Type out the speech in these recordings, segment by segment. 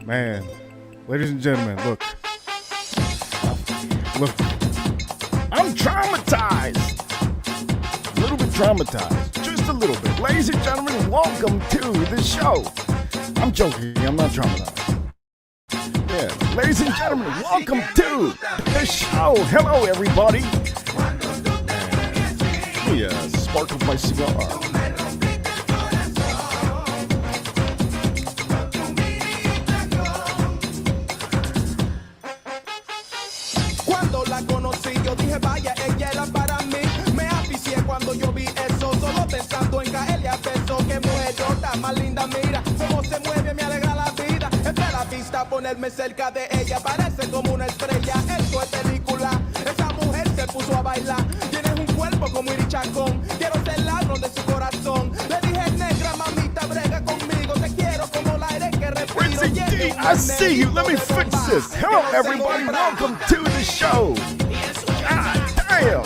Man, ladies and gentlemen, look, I'm traumatized, a little bit traumatized, just a little bit. Ladies and gentlemen, welcome to the show. I'm joking, I'm not traumatized. Yeah, ladies and gentlemen, welcome to the show. Hello, everybody. Let me spark up my cigar. Vaya, ella era para mí. Me aficié cuando yo vi eso. Solo pensando en caerle a beso. Que mujerota más linda, mira cómo se mueve, me alegra la vida. Es de la vista ponerme cerca de ella. Parece como una estrella. Esto es película. Esa mujer se puso a bailar. Tienes un cuerpo como Irichacón. Quiero ser ladrón de su corazón. Le dije, negra, mamita, brega conmigo. Te quiero como el aire que respiro. I see you. Let me fix this. Hello, everybody. Welcome to the show. God damn!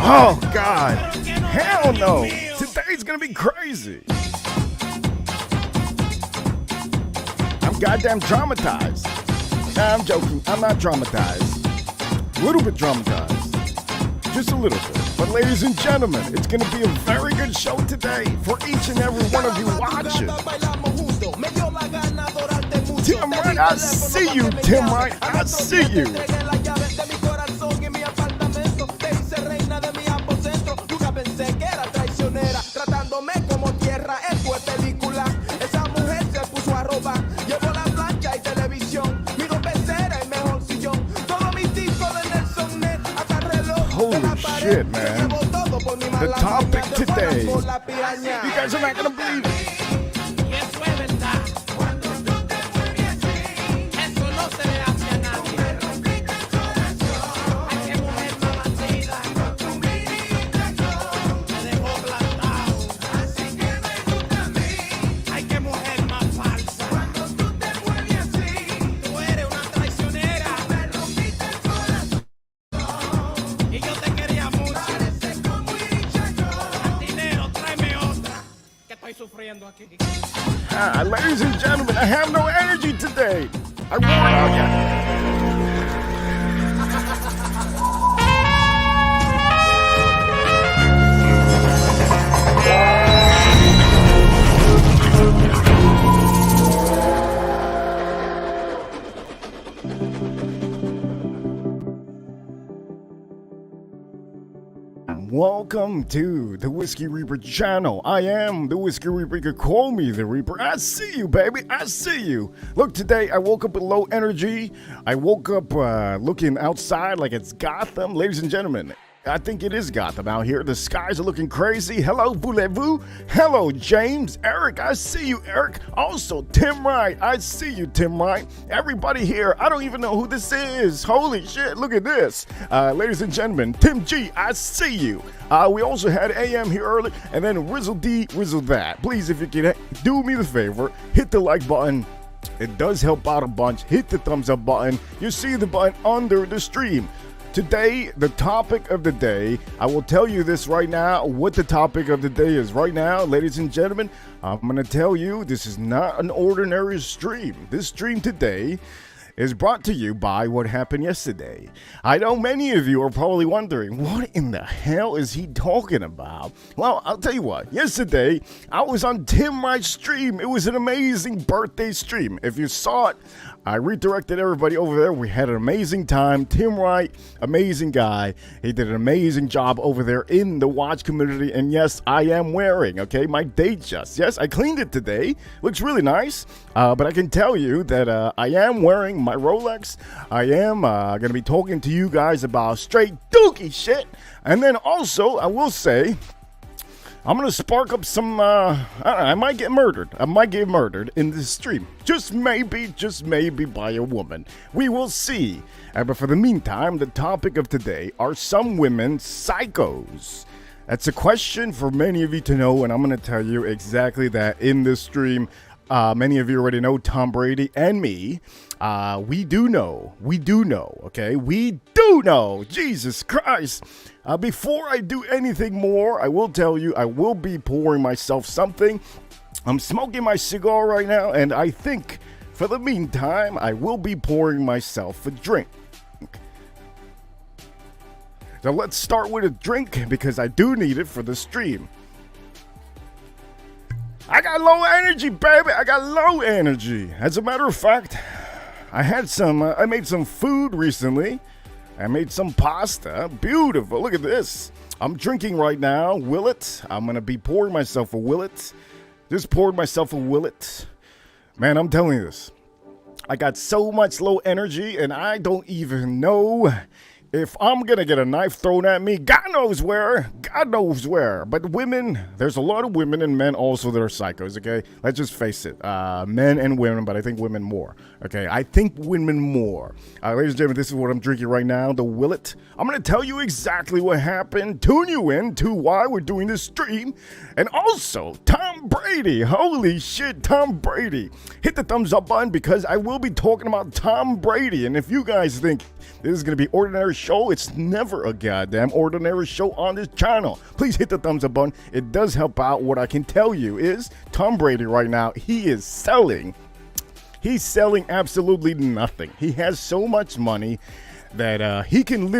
Oh God! Hell no! Today's gonna be crazy. I'm goddamn traumatized. Nah, I'm joking. I'm not traumatized. A little bit traumatized. Just a little bit. But ladies and gentlemen, it's gonna be a very good show today for each and every one of you watching. Tim Wright, I see you. Tim Wright, I see you. Holy shit, man. The topic today, you guys are not gonna believe it. Ladies and gentlemen, I have no energy today. I wore out yet. Welcome to the Whiskey Reaper channel. I am the Whiskey Reaper. You can call me the Reaper. I see you, baby. I see you. Look, today I woke up with low energy. I woke up looking outside like it's Gotham. Ladies and gentlemen, I think it is Gotham out here. The skies are looking crazy. Hello, voulez-vous? Hello, James. Eric, I see you, Eric. Also, Tim Wright. I see you, Tim Wright. Everybody here, I don't even know who this is. Holy shit, look at this. Ladies and gentlemen, Tim G, I see you. We also had AM here early, and then Rizzle D, Rizzle that. Please, if you can do me the favor, hit the like button. It does help out a bunch. Hit the thumbs up button. You see the button under the stream. Today, the topic of the day, I will tell you this right now, what the topic of the day is. Right now, ladies and gentlemen, I'm going to tell you this is not an ordinary stream. This stream today is brought to you by what happened yesterday. I know many of you are probably wondering, what in the hell is he talking about? Well, I'll tell you what. Yesterday, I was on Tim Wright's stream. It was an amazing birthday stream. If you saw it, I redirected everybody over there. We had an amazing time. Tim Wright, amazing guy. He did an amazing job over there in the watch community. And yes, I am wearing, my Datejust. Yes, I cleaned it today. Looks really nice. But I can tell you that I am wearing my Rolex. I am going to be talking to you guys about straight dookie shit. And then also, I will say, I'm gonna spark up some, I might get murdered. I might get murdered in this stream. Just maybe by a woman. We will see. But for the meantime, the topic of today are some women psychos. That's a question for many of you to know, and I'm gonna tell you exactly that in this stream. Many of you already know Tom Brady and me. We do know, okay? We do know, Jesus Christ. Before I do anything more, I will tell you, I will be pouring myself something. I'm smoking my cigar right now, and I think, for the meantime, I will be pouring myself a drink. So let's start with a drink, because I do need it for the stream. I got low energy, baby. I got low energy. As a matter of fact, I made some food recently. I made some pasta. Beautiful. Look at this. I'm drinking right now. Willet. I'm going to be pouring myself a Willet. Just poured myself a Willet. Man, I'm telling you this. I got so much low energy, and I don't even know if I'm going to get a knife thrown at me. God knows where. But women, there's a lot of women and men also that are psychos, okay? Let's just face it. Men and women, but I think women more, okay? I think women more. Ladies and gentlemen, this is what I'm drinking right now, the Willet. I'm going to tell you exactly what happened, tune you in to why we're doing this stream, and also Tom Brady. Holy shit, Tom Brady. Hit the thumbs up button because I will be talking about Tom Brady, and if you guys think this is going to be ordinary show, it's never a goddamn ordinary show on this channel. Please hit the thumbs up button. It does help out. What I can tell you is Tom Brady right now, he's selling absolutely nothing. He has so much money that he can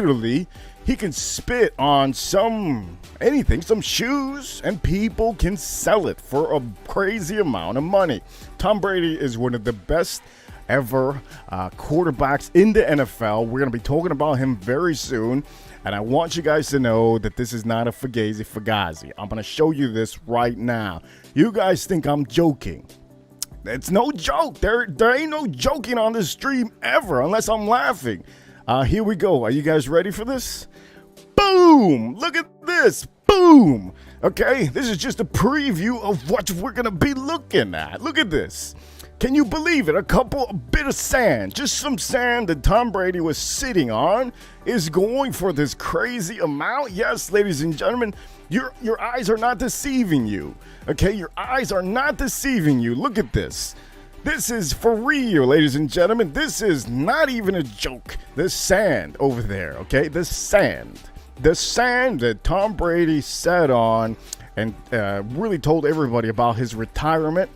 spit on some shoes, and people can sell it for a crazy amount of money. Tom Brady is one of the best ever quarterbacks in the NFL. We're going to be talking about him very soon, and I want you guys to know that this is not a fugazi. I'm going to show you this right now. You guys think I'm joking. It's no joke. There ain't no joking on this stream ever unless I'm laughing. Here we go. Are you guys ready for this? Boom! Look at this. Boom! Okay, this is just a preview of what we're going to be looking at. Look at this. Can you believe it? A bit of sand, just some sand that Tom Brady was sitting on is going for this crazy amount. Yes, ladies and gentlemen, your eyes are not deceiving you. Okay, your eyes are not deceiving you. Look at this. This is for real, ladies and gentlemen. This is not even a joke. The sand over there, okay? The sand that Tom Brady sat on and really told everybody about his retirement,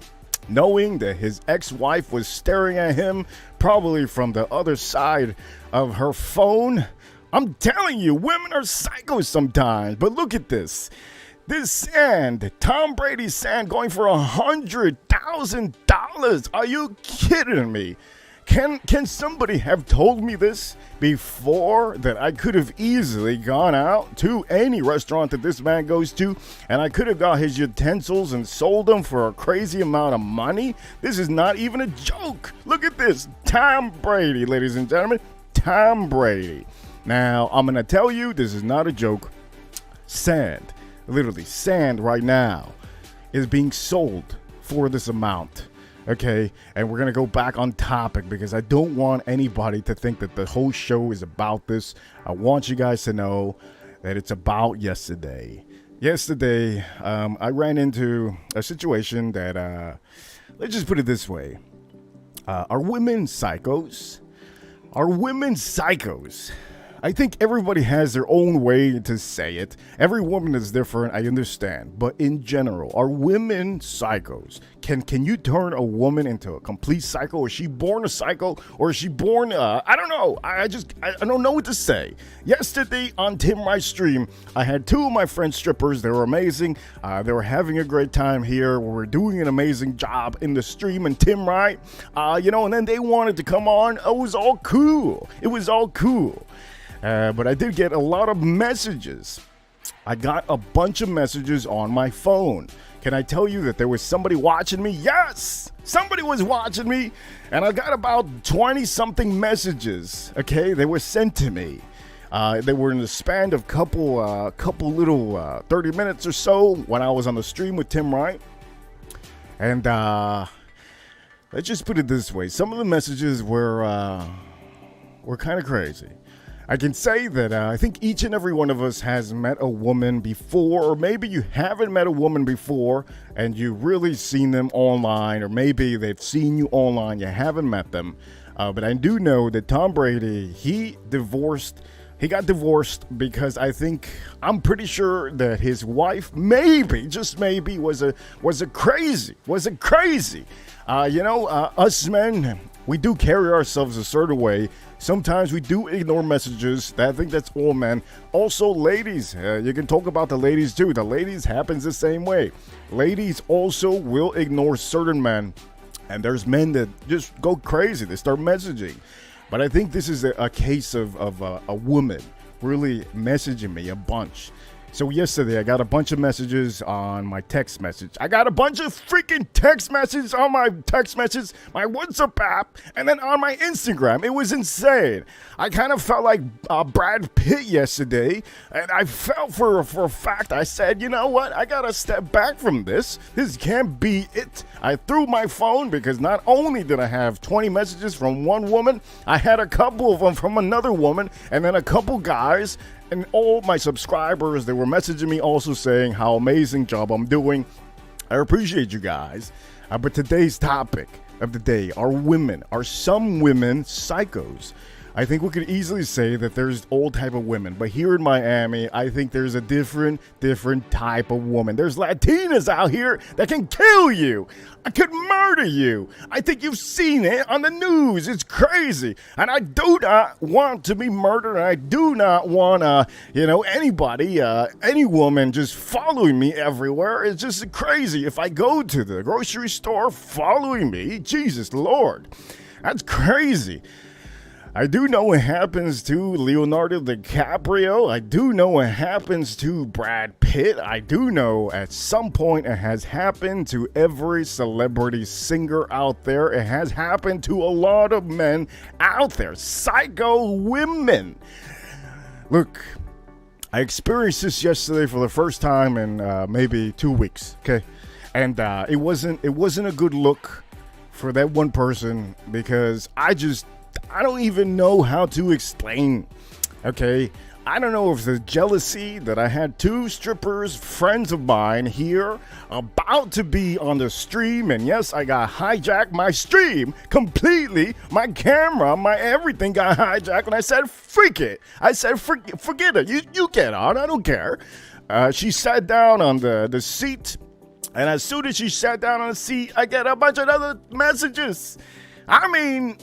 knowing that his ex-wife was staring at him, probably from the other side of her phone. I'm telling you, women are psychos sometimes. But look at this. This sand, Tom Brady's sand, going for $100,000. Are you kidding me? Can somebody have told me this before, that I could have easily gone out to any restaurant that this man goes to and I could have got his utensils and sold them for a crazy amount of money? This is not even a joke. Look at this. Tom Brady, ladies and gentlemen. Tom Brady. Now, I'm going to tell you, this is not a joke. Sand, literally sand right now, is being sold for this amount. Okay, and we're going to go back on topic because I don't want anybody to think that the whole show is about this. I want you guys to know that it's about yesterday. Yesterday, I ran into a situation that, let's just put it this way. Are women psychos? Are women psychos? I think everybody has their own way to say it. Every woman is different, I understand. But in general, are women psychos? Can you turn a woman into a complete psycho? Is she born a psycho? Or is she born, I don't know. I don't know what to say. Yesterday on Tim Wright's stream, I had two of my friends strippers. They were amazing. They were having a great time here. We were doing an amazing job in the stream. And Tim Wright, and then they wanted to come on. It was all cool. But I did get a lot of messages. I got a bunch of messages on my phone. Can I tell you that there was somebody watching me? Yes! Somebody was watching me. And I got about 20-something messages, okay? They were sent to me. They were in the span of couple little 30 minutes or so when I was on the stream with Tim Wright. And let's just put it this way. Some of the messages were kind of crazy. I can say that I think each and every one of us has met a woman before, or maybe you haven't met a woman before and you've really seen them online, or maybe they've seen you online, you haven't met them. But I do know that Tom Brady, he got divorced because I'm pretty sure that his wife maybe, just maybe, was a crazy. Us men, we do carry ourselves a certain way. Sometimes we do ignore messages. I think that's all men. Also, ladies, you can talk about the ladies too. The ladies happens the same way. Ladies also will ignore certain men. And there's men that just go crazy. They start messaging. But I think this is a case of a woman really messaging me a bunch. So yesterday, I got a bunch of messages on my text message. I got a bunch of freaking text messages on my text message, my WhatsApp app, and then on my Instagram. It was insane. I kind of felt like Brad Pitt yesterday, and I felt for a fact, I said, you know what? I got to step back from this. This can't be it. I threw my phone because not only did I have 20 messages from one woman, I had a couple of them from another woman, and then a couple guys. And all my subscribers, they were messaging me also saying how amazing job I'm doing. I appreciate you guys. But today's topic of the day are some women psychos? I think we could easily say that there's all type of women, but here in Miami, I think there's a different type of woman. There's Latinas out here that can kill you. I could murder you. I think you've seen it on the news. It's crazy. And I do not want to be murdered. And I do not want, anybody, any woman just following me everywhere. It's just crazy. If I go to the grocery store following me, Jesus Lord, that's crazy. I do know what happens to Leonardo DiCaprio. I do know what happens to Brad Pitt. I do know at some point it has happened to every celebrity singer out there. It has happened to a lot of men out there. Psycho women. Look, I experienced this yesterday for the first time in maybe 2 weeks. Okay, and it wasn't a good look for that one person because I don't even know how to explain, okay? I don't know if the jealousy that I had two strippers, friends of mine here, about to be on the stream, and yes, I got hijacked, my stream completely, my camera, my everything got hijacked, and I said, freak it. I said, forget it, you get on, I don't care. She sat down on the seat, and as soon as she sat down on the seat, I get a bunch of other messages. I mean,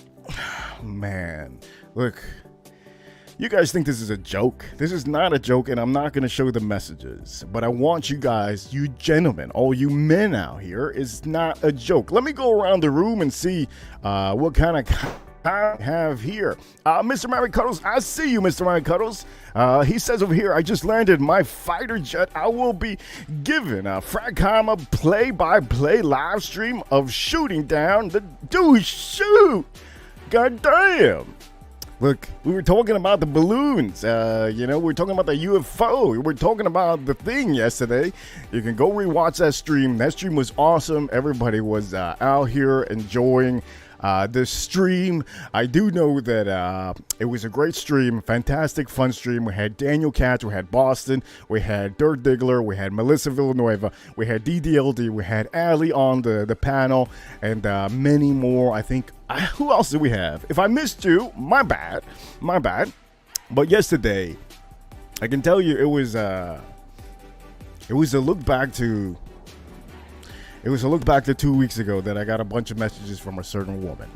man, look, you guys think this is a joke. This is not a joke, and I'm not going to show the messages. But I want you guys, you gentlemen, all you men out here, it's not a joke. Let me go around the room and see what kind of I have here. Mr. Mary Cuddles, I see you, Mr. Mary Cuddles. He says over here, I just landed my fighter jet. I will be given a Fracama play-by-play live stream of shooting down the douche shoot. God damn. Look, we were talking about the balloons. We were talking about the UFO. We were talking about the thing yesterday. You can go rewatch that stream. That stream was awesome. Everybody was out here enjoying this stream. I do know that it was a great stream, fantastic, fun stream. We had Daniel Katz, we had Boston, we had Dirk Diggler, we had Melissa Villanueva, we had DDLD, we had Ali on the panel, and many more. I think, who else did we have? If I missed you, my bad. But yesterday, I can tell you it was a look back to 2 weeks ago that I got a bunch of messages from a certain woman.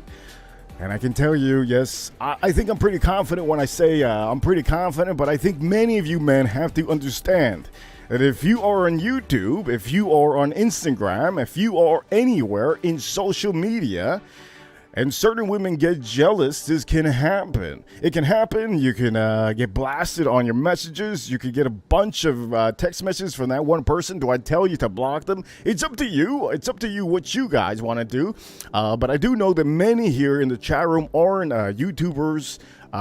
And I can tell you, yes, I think I'm pretty confident when I say I'm pretty confident, but I think many of you men have to understand that if you are on YouTube, if you are on Instagram, if you are anywhere in social media, and certain women get jealous, this can happen. It can happen. You can get blasted on your messages. You can get a bunch of text messages from that one person. Do I tell you to block them? It's up to you. It's up to you what you guys want to do. But I do know that many here in the chat room are YouTubers.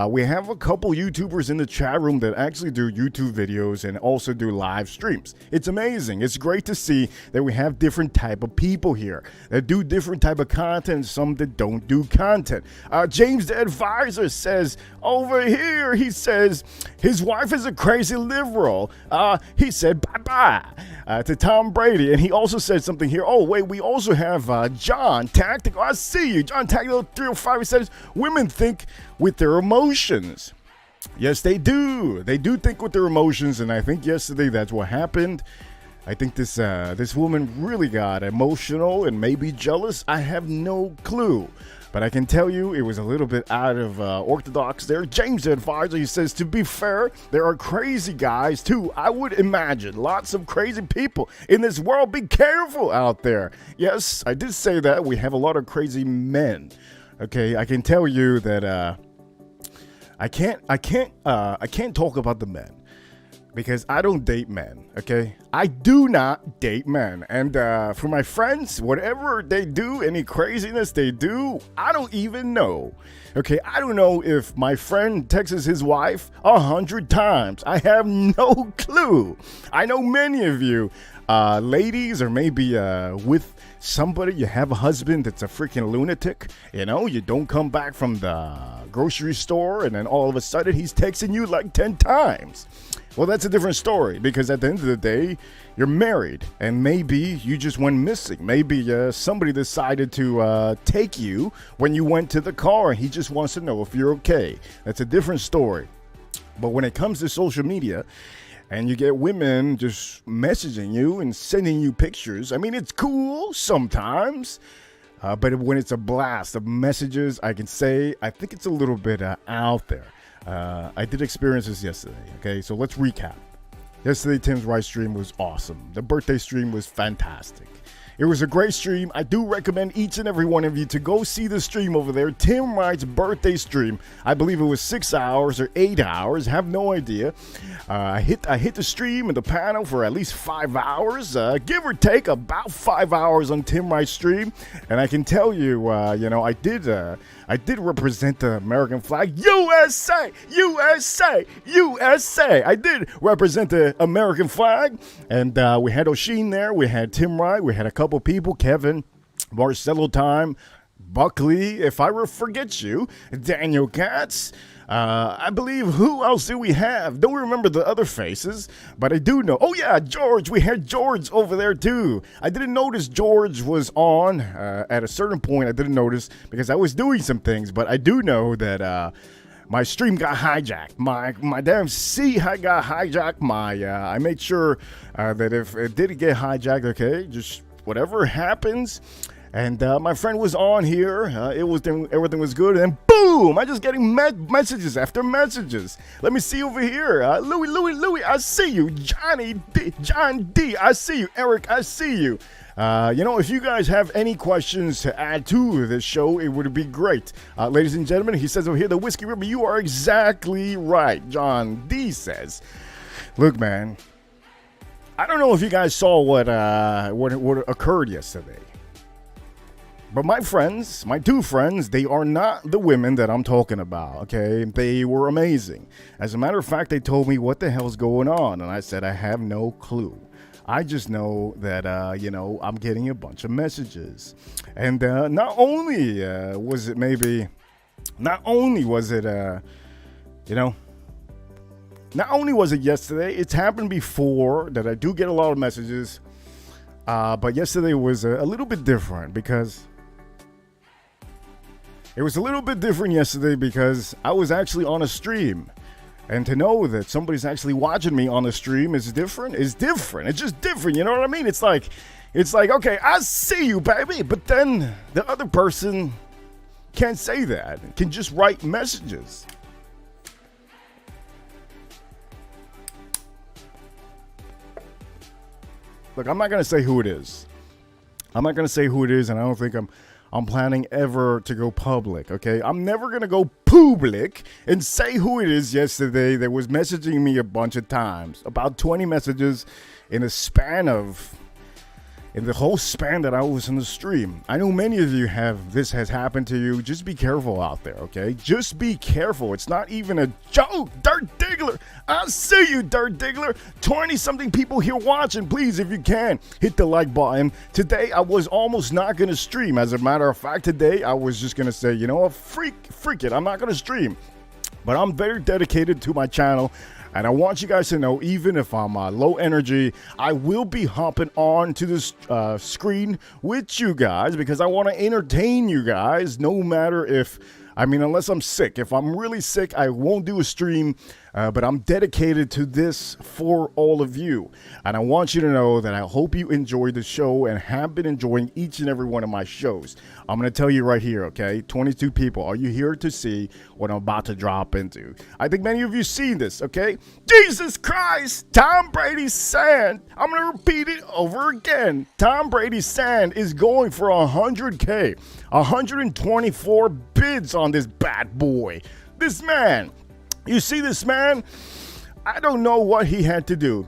We have a couple YouTubers in the chat room that actually do YouTube videos and also do live streams. It's amazing. It's great to see that we have different type of people here that do different type of content, some that don't do content. James the Advisor says over here, he says his wife is a crazy liberal. He said bye-bye to Tom Brady. And he also said something here. Oh, wait, we also have John Tactical. I see you. John Tactical 305, he says women think with their emotions. Yes, they do. They do think with their emotions, and I think yesterday that's what happened. I think this woman really got emotional and maybe jealous. I have no clue. But I can tell you it was a little bit out of orthodox there. James the Advisor, he says, to be fair, there are crazy guys too. I would imagine lots of crazy people in this world. Be careful out there. Yes, I did say that. We have a lot of crazy men. Okay, I can tell you that I can't talk about the men because I don't date men, okay? I do not date men. And for my friends, whatever they do, any craziness they do, I don't even know. Okay, I don't know if my friend texts his wife 100 times. I have no clue. I know many of you ladies, or maybe with somebody, you have a husband that's a freaking lunatic. You know, you don't come back from the grocery store and then all of a sudden he's texting you like 10 times. Well, that's a different story, because at the end of the day, you're married and maybe you just went missing. Maybe somebody decided to take you when you went to the car and he just wants to know if you're okay. That's a different story. But when it comes to social media, and you get women just messaging you and sending you pictures, I mean, it's cool sometimes. But when it's a blast of messages, I can say, I think it's a little bit out there. I did experience this yesterday, okay? So let's recap. Yesterday, Tim's Right stream was awesome. The birthday stream was fantastic. It was a great stream. I do recommend each and every one of you to go see the stream over there. Tim Wright's birthday stream. I believe it was 6 hours or 8 hours. Have no idea. I hit the stream and the panel for at least 5 hours, give or take about 5 hours on Tim Wright's stream. And I can tell you, I did represent the American flag. USA, USA, USA. I did represent the American flag, and we had O'Sheen there. We had Tim Wright. We had a couple people, Kevin, Marcelo Time, Buckley, if I forget you, Daniel Katz. I believe, who else do we have? Don't remember the other faces, but I do know. Oh yeah, George. We had George over there too. I didn't notice George was on at a certain point. I didn't notice because I was doing some things, but I do know that my stream got hijacked. My damn got hijacked. I made sure that if it did get hijacked, okay, just whatever happens. And my friend was on here. Everything was good. And then boom! I'm just getting messages after messages. Let me see over here. Louis, I see you. John D, I see you. Eric, I see you. If you guys have any questions to add to this show, it would be great. Ladies and gentlemen, he says over here, the Whiskey River, you are exactly right. John D says, look, man, I don't know if you guys saw what occurred yesterday. But my friends, my two friends, they are not the women that I'm talking about, okay? They were amazing. As a matter of fact, they told me what the hell's going on, and I said, I have no clue. I just know that, I'm getting a bunch of messages. And not only was it yesterday, it's happened before that I do get a lot of messages. But yesterday was a little bit different because I was actually on a stream. And to know that somebody's actually watching me on the stream is different. It's just different, you know what I mean? It's like, okay, I see you, baby. But then the other person can't say that. Can just write messages. Look, I'm not going to say who it is. And I don't think I'm planning ever to go public, okay? I'm never going to go public and say who it is yesterday that was messaging me a bunch of times. About 20 messages in a span of in the whole span that I was in the stream. I know many of you this has happened to you. Just be careful out there, okay? Just be careful. It's not even a joke. Dirk Diggler, I see you, Dirk Diggler. 20-something people here watching. Please, if you can, hit the like button. Today, I was almost not going to stream. As a matter of fact, today, I was just going to say, you know what, freak it. I'm not going to stream. But I'm very dedicated to my channel. And I want you guys to know, even if I'm low energy, I will be hopping on to this screen with you guys because I want to entertain you guys no matter unless I'm sick. If I'm really sick, I won't do a stream, but I'm dedicated to this for all of you. And I want you to know that I hope you enjoyed the show and have been enjoying each and every one of my shows. I'm going to tell you right here, okay? 22 people, are you here to see what I'm about to drop into? I think many of you seen this, okay? Jesus Christ! Tom Brady's sand. I'm going to repeat it over again. Tom Brady's sand is going for 100K. 124 bids on this bad boy. This man, you see this man? I don't know what he had to do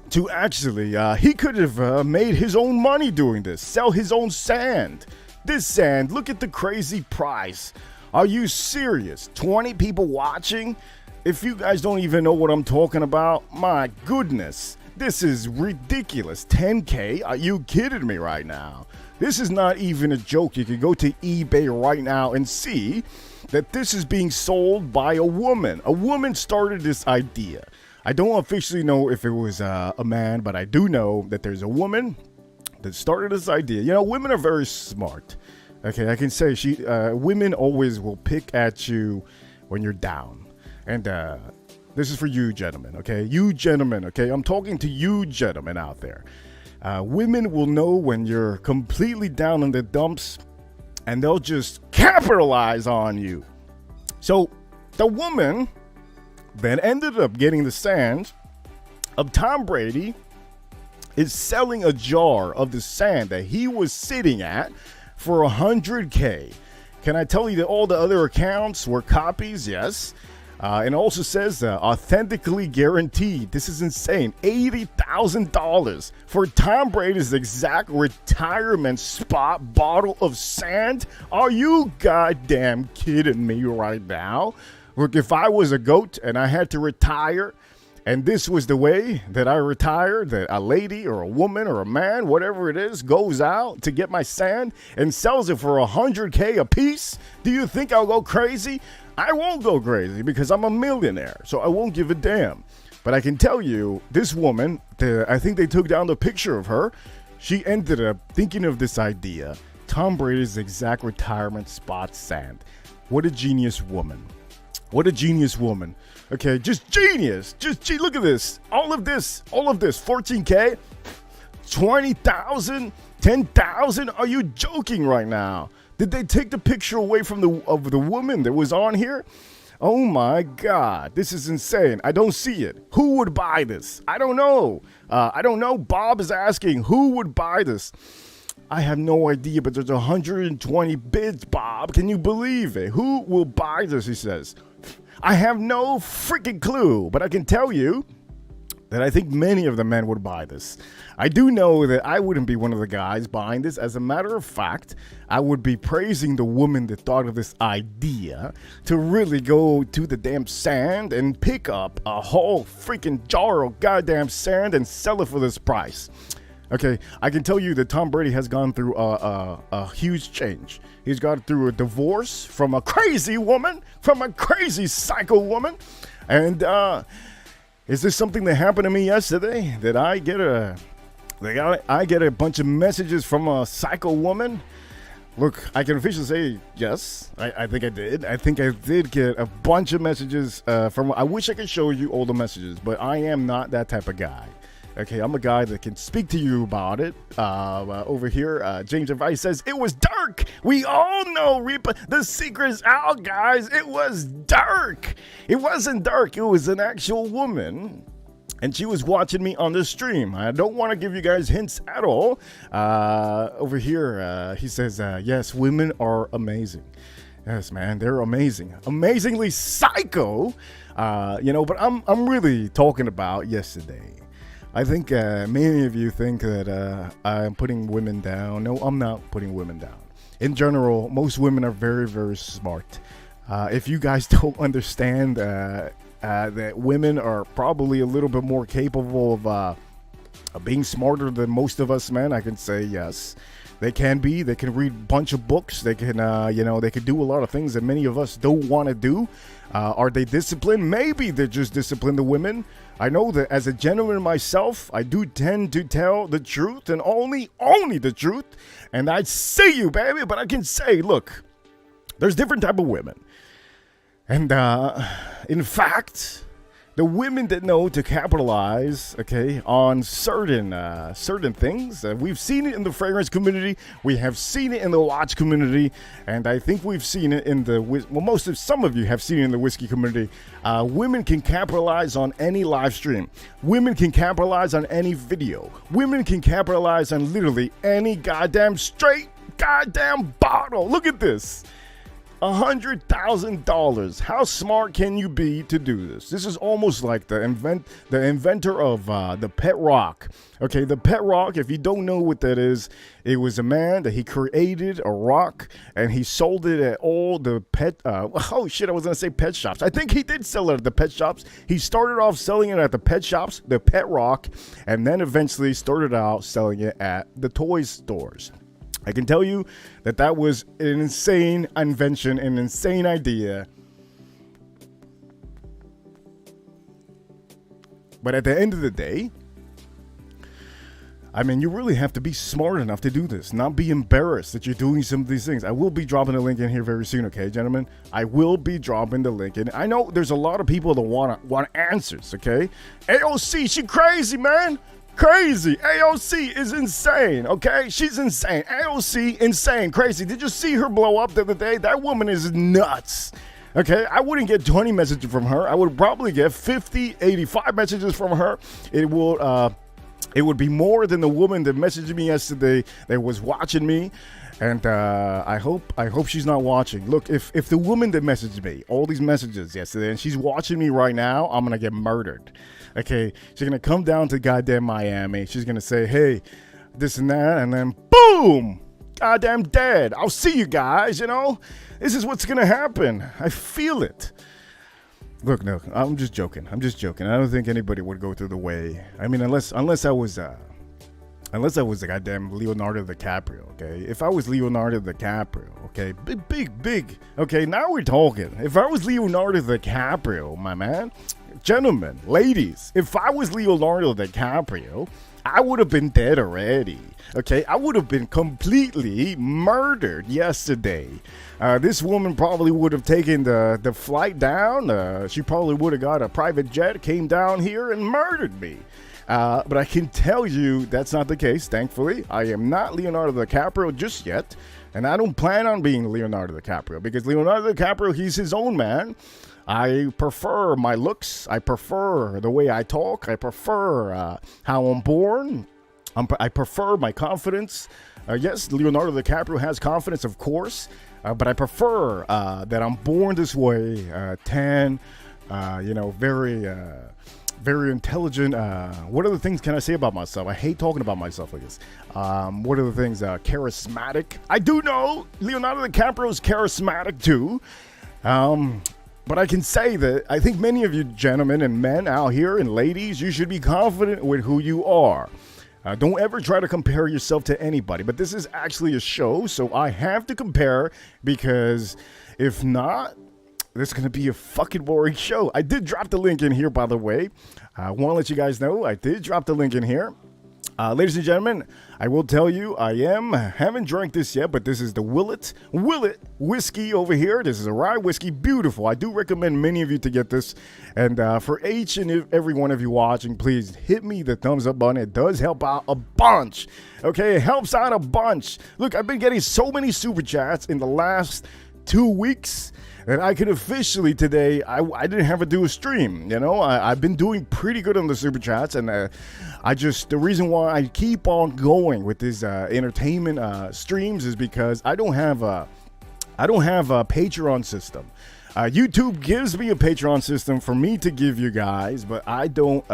to actually, he could have made his own money doing this, sell his own sand. This sand, look at the crazy price. Are you serious? 20 people watching? If you guys don't even know what I'm talking about, my goodness, this is ridiculous. 10K? Are you kidding me right now? This is not even a joke. You can go to eBay right now and see that this is being sold by a woman. A woman started this idea. I don't officially know if it was a man, but I do know that there's a woman that started this idea. You know, women are very smart. Okay, I can say women always will pick at you when you're down. And this is for you gentlemen, okay? You gentlemen, okay? I'm talking to you gentlemen out there. Women will know when you're completely down in the dumps and they'll just capitalize on you. So the woman that ended up getting the sand of Tom Brady is selling a jar of the sand that he was sitting at for 100K. Can I tell you that all the other accounts were copies? Yes. And also says authentically guaranteed. This is insane. $80,000 for Tom Brady's exact retirement spot bottle of sand. Are you goddamn kidding me right now? Look, if I was a goat and I had to retire, and this was the way that I retired, that a lady or a woman or a man, whatever it is, goes out to get my sand and sells it for 100K a piece, do you think I'll go crazy? I won't go crazy because I'm a millionaire, so I won't give a damn. But I can tell you, this woman, I think they took down the picture of her. She ended up thinking of this idea. Tom Brady's exact retirement spot sand. What a genius woman. What a genius woman. Okay, just genius. Look at this. All of this. 14K, 20,000, 10,000. Are you joking right now? Did they take the picture away from the woman that was on here? Oh my God, this is insane. I don't see it. Who would buy this? I don't know. Bob is asking, who would buy this? I have no idea, but there's 120 bids, Bob. Can you believe it? Who will buy this, he says. I have no freaking clue, but I can tell you that I think many of the men would buy this. I do know that I wouldn't be one of the guys buying this. As a matter of fact, I would be praising the woman that thought of this idea to really go to the damn sand and pick up a whole freaking jar of goddamn sand and sell it for this price. Okay, I can tell you that Tom Brady has gone through a huge change. He's gone through a divorce from a crazy woman, from a crazy psycho woman. And is this something that happened to me yesterday? Did I get a bunch of messages from a psycho woman? Look, I can officially say yes. I think I did. I think I did get a bunch of messages from. I wish I could show you all the messages, but I am not that type of guy. Okay, I'm a guy that can speak to you about it. Over here, James Advice says, it was Dirk. We all know, Reaper. The secret's out, guys. It was Dirk. It wasn't Dirk. It was an actual woman. And she was watching me on the stream. I don't want to give you guys hints at all. Over here, he says, yes, women are amazing. Yes, man, they're amazing. Amazingly psycho. But I'm really talking about yesterday. I think many of you think that I'm putting women down. No, I'm not putting women down. In general, most women are very, very smart. If you guys don't understand that women are probably a little bit more capable of being smarter than most of us men, I can say yes. They can be. They can read a bunch of books. They can, they can do a lot of things that many of us don't want to do. Are they disciplined? Maybe they're just disciplined, the women. I know that as a gentleman myself, I do tend to tell the truth and only the truth. And I see you, baby, but I can say, look, there's different type of women. And in fact, the women that know to capitalize, okay, on certain things. We've seen it in the fragrance community. We have seen it in the watch community, and I think we've seen it in the some of you have seen it in the whiskey community. Women can capitalize on any live stream. Women can capitalize on any video. Women can capitalize on literally any goddamn bottle. Look at this. $100,000. How smart can you be to do this? This is almost like the inventor of the pet rock. Okay, the pet rock, if you don't know what that is, it was a man that he created a rock and he sold it at all the I was going to say pet shops. I think he did sell it at the pet shops. He started off selling it at the pet shops, the pet rock, and then eventually started out selling it at the toy stores. I can tell you that was an insane invention, an insane idea. But at the end of the day, I mean, you really have to be smart enough to do this, not be embarrassed that you're doing some of these things. I will be dropping a link in here very soon, okay, gentlemen? I will be dropping the link in. I know there's a lot of people that want answers, okay? AOC, she crazy, man. Crazy. AOC is insane, okay? She's insane. AOC, insane, crazy. Did you see her blow up the other day? That woman is nuts, okay? I wouldn't get 20 messages from her. I would probably get 50, 85 messages from her. It would be more than the woman that messaged me yesterday that was watching me. And I hope she's not watching. Look, if the woman that messaged me all these messages yesterday and she's watching me right now, I'm gonna get murdered. Okay, she's gonna come down to goddamn Miami. She's gonna say, hey, this and that, and then boom, goddamn dead. I'll see you guys. You know, this is what's gonna happen. I feel it. Look, no, I'm just joking. I don't think anybody would go through the way. I mean, unless I was a goddamn Leonardo DiCaprio, okay? If I was Leonardo DiCaprio, okay? Big, okay? Now we're talking. If I was Leonardo DiCaprio, my man, gentlemen, ladies, if I was Leonardo DiCaprio, I would have been dead already, okay? I would have been completely murdered yesterday. This woman probably would have taken the flight down. She probably would have got a private jet, came down here and murdered me. But I can tell you that's not the case, thankfully. I am not Leonardo DiCaprio just yet, and I don't plan on being Leonardo DiCaprio because Leonardo DiCaprio, he's his own man. I prefer my looks. I prefer the way I talk. I prefer how I'm born. I prefer my confidence. Yes, Leonardo DiCaprio has confidence, of course, but I prefer that I'm born this way, tan, very intelligent. What other things can I say about myself? I hate talking about myself like this. What other things? Charismatic. I do know Leonardo DiCaprio is charismatic too. But I can say that I think many of you gentlemen and men out here and ladies, you should be confident with who you are. Don't ever try to compare yourself to anybody. But this is actually a show, so I have to compare because if not, this is going to be a fucking boring show. I did drop the link in here, by the way. I want to let you guys know I did drop the link in here. Ladies and gentlemen, I will tell you, haven't drank this yet, but this is the Willet whiskey over here. This is a rye whiskey, beautiful. I do recommend many of you to get this. And for each and every one of you watching, please hit me the thumbs up button. It does help out a bunch. Okay, it helps out a bunch. Look, I've been getting so many super chats in the last 2 weeks. And I could officially today, I didn't have to do a stream, you know. I've been doing pretty good on the super chats, and the reason why I keep on going with these entertainment streams is because I don't have a Patreon system. YouTube gives me a Patreon system for me to give you guys, but I don't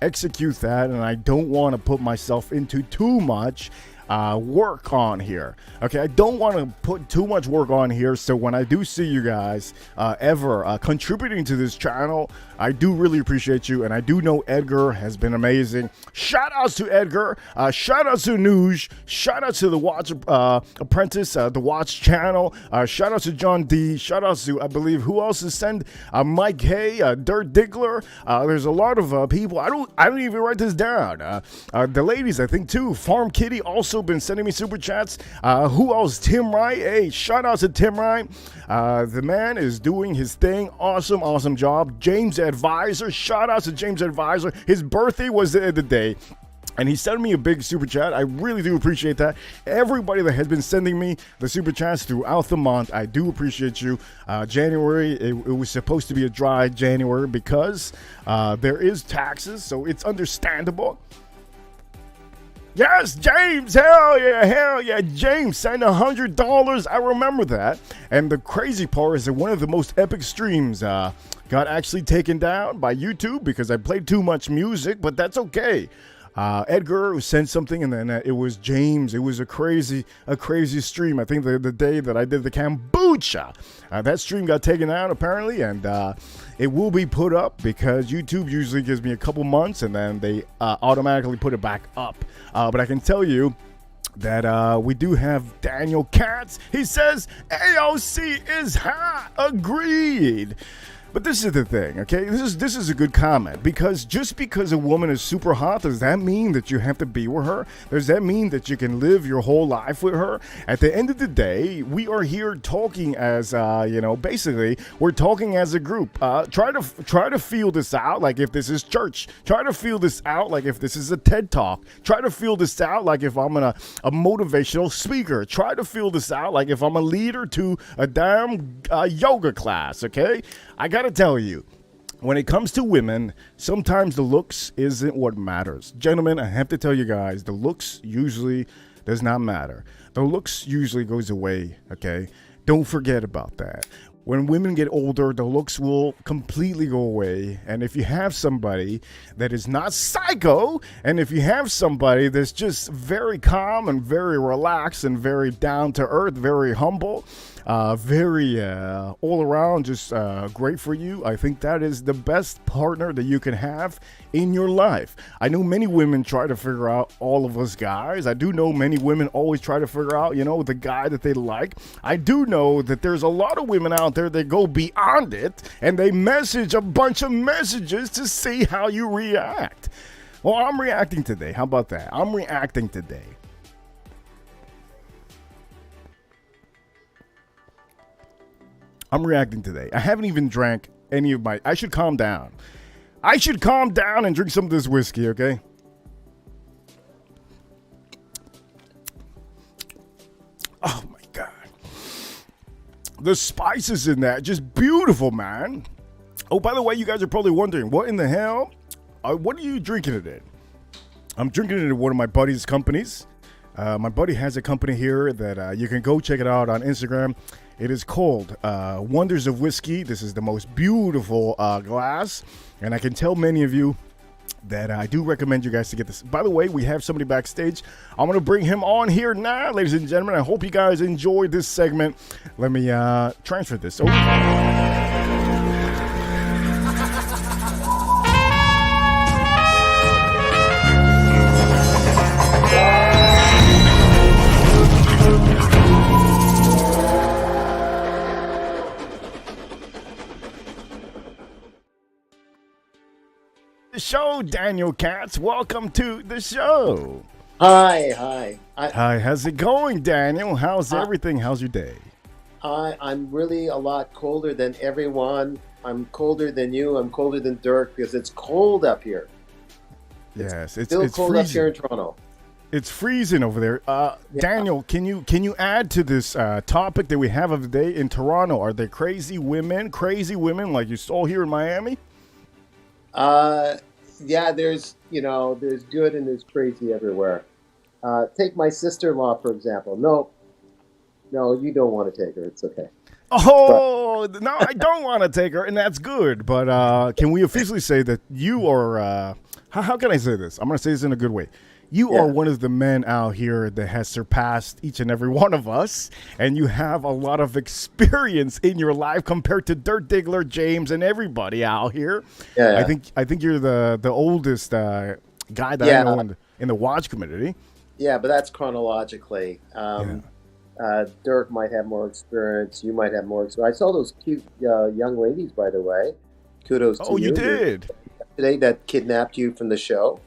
execute that, and I don't want to put myself into too much work on here. Okay, I don't want to put too much work on here, so when I do see you guys ever contributing to this channel, I do really appreciate you, and I do know Edgar has been amazing. Shout outs to Edgar, shout outs to Nuge, shout outs to the Watch Apprentice, the Watch channel, shout outs to John D, shout outs to, I believe, who else is send Mike Hay, Dirk Diggler. There's a lot of people. I don't even write this down. The ladies, I think too. Farm Kitty also been sending me super chats. Who else? Tim Wright. Hey, shout out to Tim Wright. The man is doing his thing. Awesome job. James Advisor. Shout out to James Advisor. His birthday was the other day, and he sent me a big super chat. I really do appreciate that. Everybody that has been sending me the super chats throughout the month, I do appreciate you. January, it was supposed to be a dry January because there is taxes, so it's understandable. Yes, James, hell yeah, James sent $100. I remember that. And the crazy part is that one of the most epic streams got actually taken down by YouTube because I played too much music, but that's okay. Edgar sent something, and then it was James. It was a crazy stream. I think the day that I did the kombucha, that stream got taken out apparently, and it will be put up because YouTube usually gives me a couple months, and then they automatically put it back up. But I can tell you that we do have Daniel Katz. He says AOC is hot. Agreed. But this is the thing, okay? This is a good comment, because just because a woman is super hot, does that mean that you have to be with her? Does that mean that you can live your whole life with her? At the end of the day, we are here talking as, basically, we're talking as a group. Try to feel this out like if this is church. Try to feel this out like if this is a TED Talk. Try to feel this out like if I'm a motivational speaker. Try to feel this out like if I'm a leader to a damn yoga class, okay? I gotta tell you, when it comes to women, sometimes the looks isn't what matters. Gentlemen, I have to tell you guys, the looks usually does not matter. The looks usually goes away, okay? Don't forget about that. When women get older, the looks will completely go away. And if you have somebody that is not psycho, and if you have somebody that's just very calm and very relaxed and very down to earth, very humble, very all around just great for you, I think that is the best partner that you can have in your life. I know many women try to figure out all of us guys. I do know many women always try to figure out, the guy that they like. I do know that there's a lot of women out there that go beyond it, and they message a bunch of messages to see how you react. Well, I'm reacting today. How about that? I'm reacting today. I haven't even drank any of my... I should calm down. And drink some of this whiskey, okay? Oh, my God. The spices in that, just beautiful, man. Oh, by the way, you guys are probably wondering, what in the hell? What are you drinking it in? I'm drinking it at one of my buddy's companies. My buddy has a company here that you can go check it out on Instagram. It is called Wonders of Whiskey. This is the most beautiful glass, and I can tell many of you that I do recommend you guys to get this. By the way, we have somebody backstage. I'm going to bring him on here now, ladies and gentlemen. I hope you guys enjoyed this segment. Let me transfer this over. Show, Daniel Katz. Welcome to the show. Hi. Hi, how's it going, Daniel? How's everything? How's your day? I'm really a lot colder than everyone. I'm colder than you. I'm colder than Dirk because it's cold up here. Yes, it's still cold freezing. Up here in Toronto. It's freezing over there. Yeah. Daniel, can you add to this topic that we have of the day in Toronto? Are there crazy women like you saw here in Miami? Yeah, there's good and there's crazy everywhere. Take my sister-in-law, for example. No, you don't want to take her. It's okay. Oh, no, I don't want to take her, and that's good. But can we officially say that you are, how can I say this? I'm going to say this in a good way. You Yeah. are one of the men out here that has surpassed each and every one of us, and you have a lot of experience in your life compared to Dirk Diggler, James, and everybody out here. Yeah. I think you're the oldest guy that I Yeah. know in the watch community. Yeah, but that's chronologically. Dirk might have more experience. You might have more experience. I saw those cute young ladies, by the way. Kudos to you. Oh, you did. Today that kidnapped you from the show.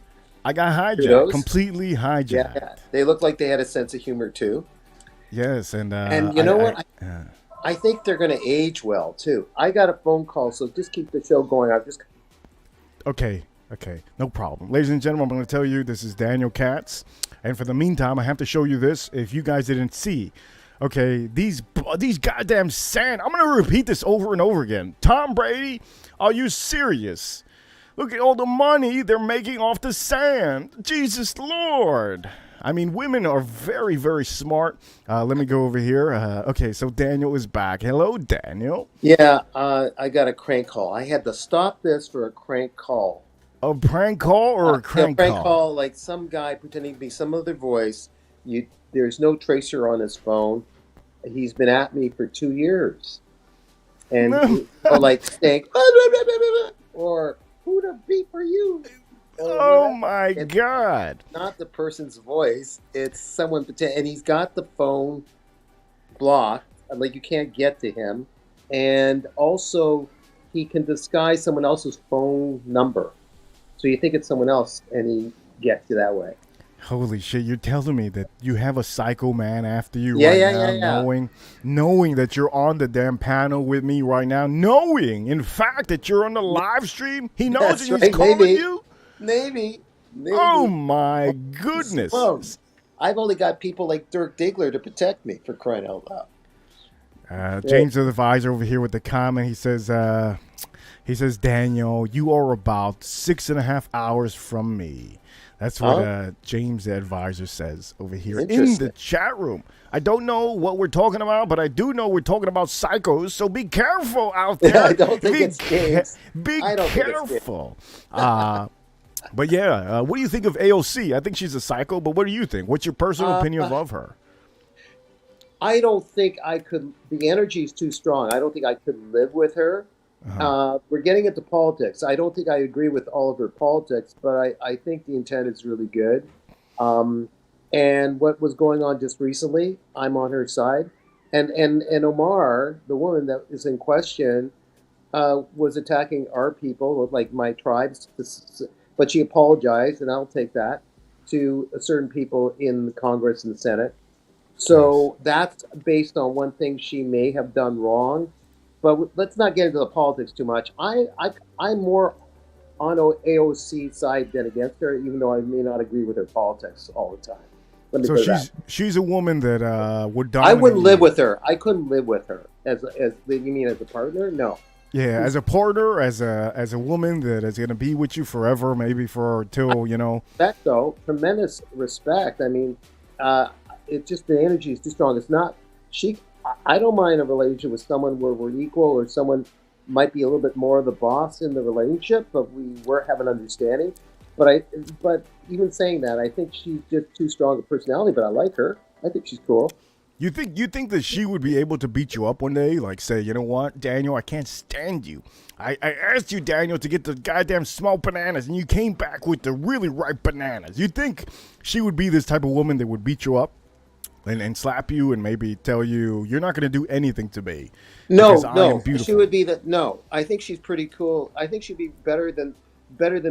I got hijacked, Kudos. completely hijacked. Yeah, they look like they had a sense of humor too. Yes, and you know what? yeah. I think they're going to age well too. I got a phone call, so just keep the show going. Okay, no problem. Ladies and gentlemen, I'm going to tell you this is Daniel Katz, and for the meantime, I have to show you this if you guys didn't see. Okay, these goddamn sand. I'm going to repeat this over and over again. Tom Brady, are you serious? Look at all the money they're making off the sand. Jesus Lord. I mean, women are very, very smart. Let me go over here. Okay, so Daniel is back. Hello, Daniel. Yeah, I got a crank call. I had to stop this for a crank call. A prank call or a crank call? Like some guy pretending to be some other voice. There's no tracer on his phone. He's been at me for 2 years. And or like Snake, or who to be for you? Oh my God. Not the person's voice. It's someone pretend, and he's got the phone blocked. Like you can't get to him. And also he can disguise someone else's phone number. So you think it's someone else and he gets you that way. Holy shit, you're telling me that you have a psycho man after you Yeah. knowing that you're on the damn panel with me right now, knowing, in fact, that you're on the live stream. He knows That's and he's right, calling maybe. you? Maybe. Oh my goodness. Well, I've only got people like Dirk Diggler to protect me, for crying out loud. James the advisor over here with the comment. He says, Daniel, you are about 6.5 hours from me. That's what James the advisor says over here in the chat room. I don't know what we're talking about, but I do know we're talking about psychos. So be careful out there. I don't think it's James. Be careful. But yeah, what do you think of AOC? I think she's a psycho, but what do you think? What's your personal opinion of her? I don't think I could. The energy is too strong. I don't think I could live with her. We're getting into politics. I don't think I agree with all of her politics, but I think the intent is really good. And what was going on just recently, I'm on her side. And Omar, the woman that is in question, was attacking our people, like my tribes. But she apologized, and I'll take that, to certain people in the Congress and the Senate. So that's based on one thing she may have done wrong. But let's not get into the politics too much. I'm more on AOC's side than against her, even though I may not agree with her politics all the time. So she's a woman that would dominate. I wouldn't live with her. I couldn't live with her. You mean as a partner? No. Yeah, as a partner, as a woman that is going to be with you forever, maybe till you know. Respect, though, tremendous respect. I mean, it's just the energy is too strong. It's not I don't mind a relationship with someone where we're equal, or someone might be a little bit more the boss in the relationship, but we have an understanding. But even saying that, I think she's just too strong a personality. But I like her. I think she's cool. You think that she would be able to beat you up one day? Like say, you know what, Daniel, I can't stand you. I asked you, Daniel, to get the goddamn small bananas, and you came back with the really ripe bananas. You think she would be this type of woman that would beat you up and slap you and maybe tell you you're not going to do anything to me? No. She would be that. No, I think she's pretty cool. I think she'd be better than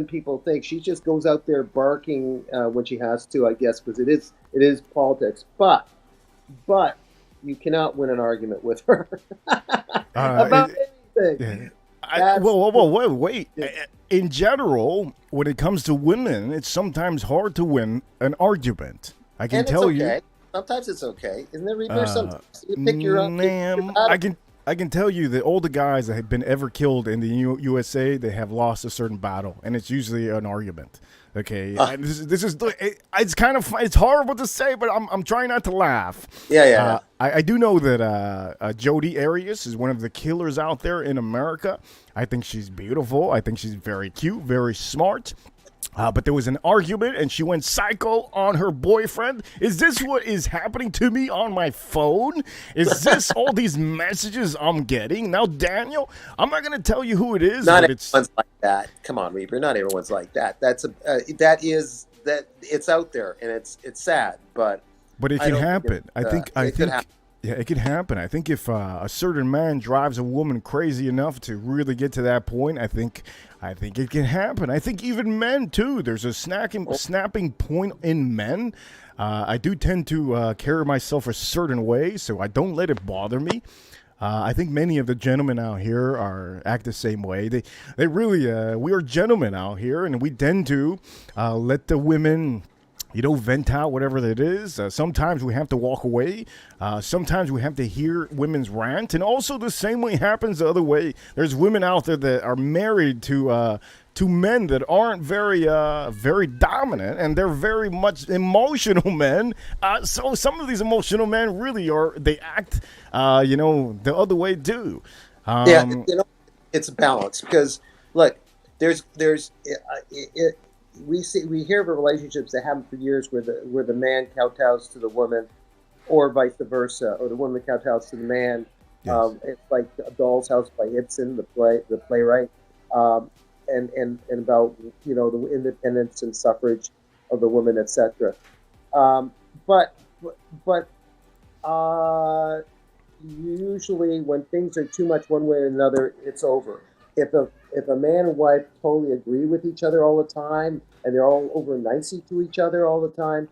people think. She just goes out there barking when she has to, I guess, because it is politics. But you cannot win an argument with her about anything. Wait. In general, when it comes to women, it's sometimes hard to win an argument. I can tell you. Sometimes it's okay, isn't it, Reaper? Sometimes you pick your own. I can tell you that all the guys that have been ever killed in the USA, they have lost a certain battle, and it's usually an argument. Okay, this is it's kind of it's horrible to say, but I'm trying not to laugh. Yeah. I do know that Jodi Arias is one of the killers out there in America. I think she's beautiful. I think she's very cute, very smart. But there was an argument, and she went psycho on her boyfriend. Is this what is happening to me on my phone? Is this all these messages I'm getting? Now, Daniel, I'm not going to tell you who it is. Not but everyone's like that. Come on, Reaper. Not everyone's like that. It's out there, and it's sad, but it can happen. I think it could happen. Yeah, it could happen. I think if a certain man drives a woman crazy enough to really get to that point, I think it can happen. I think even men too. There's a snapping point in men. I do tend to carry myself a certain way, so I don't let it bother me. I think many of the gentlemen out here act the same way. They really we are gentlemen out here, and we tend to let the women, vent out whatever it is. Sometimes we have to walk away. Sometimes we have to hear women's rant. And also the same way happens the other way. There's women out there that are married to men that aren't very dominant, and they're very much emotional men. So some of these emotional men really they act, the other way too. It's a balance because look, we hear of relationships that happen for years where the man kowtows to the woman, or vice versa, or the woman kowtows to the man. Yes. It's like A Doll's House by Ibsen, the playwright, and about the independence and suffrage of the woman, etc. But usually when things are too much one way or another, it's over. If a man and wife totally agree with each other all the time, and they're all over nicey to each other all the time,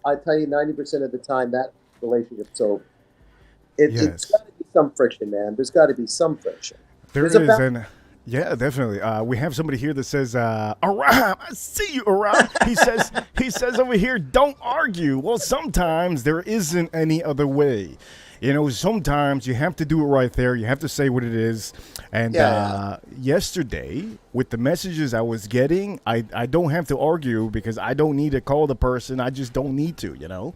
I tell you, 90% of the time that relationship's over. It's got to be some friction, man. There's got to be some friction. And yeah, definitely. We have somebody here that says, Aram, I see you, Aram. He says over here, don't argue. Well, sometimes there isn't any other way. Sometimes you have to do it right there. You have to say what it is. And yesterday, with the messages I was getting, I don't have to argue because I don't need to call the person. I just don't need to,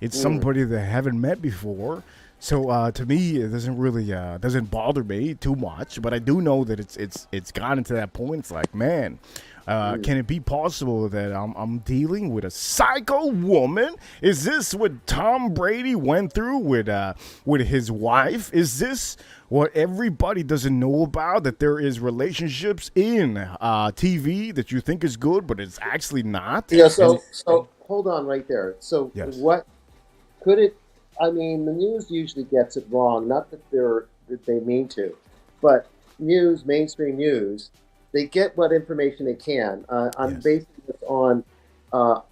It's somebody that I haven't met before. So to me, it doesn't really doesn't bother me too much. But I do know that it's gotten to that point. It's like, man, can it be possible that I'm dealing with a psycho woman? Is this what Tom Brady went through with his wife? Is this what everybody doesn't know about? That there is relationships in TV that you think is good, but it's actually not. Yeah. So hold on right there. So yes. What could it? I mean, the news usually gets it wrong. Not that they mean to, but mainstream news. They get what information they can. I'm basing this on the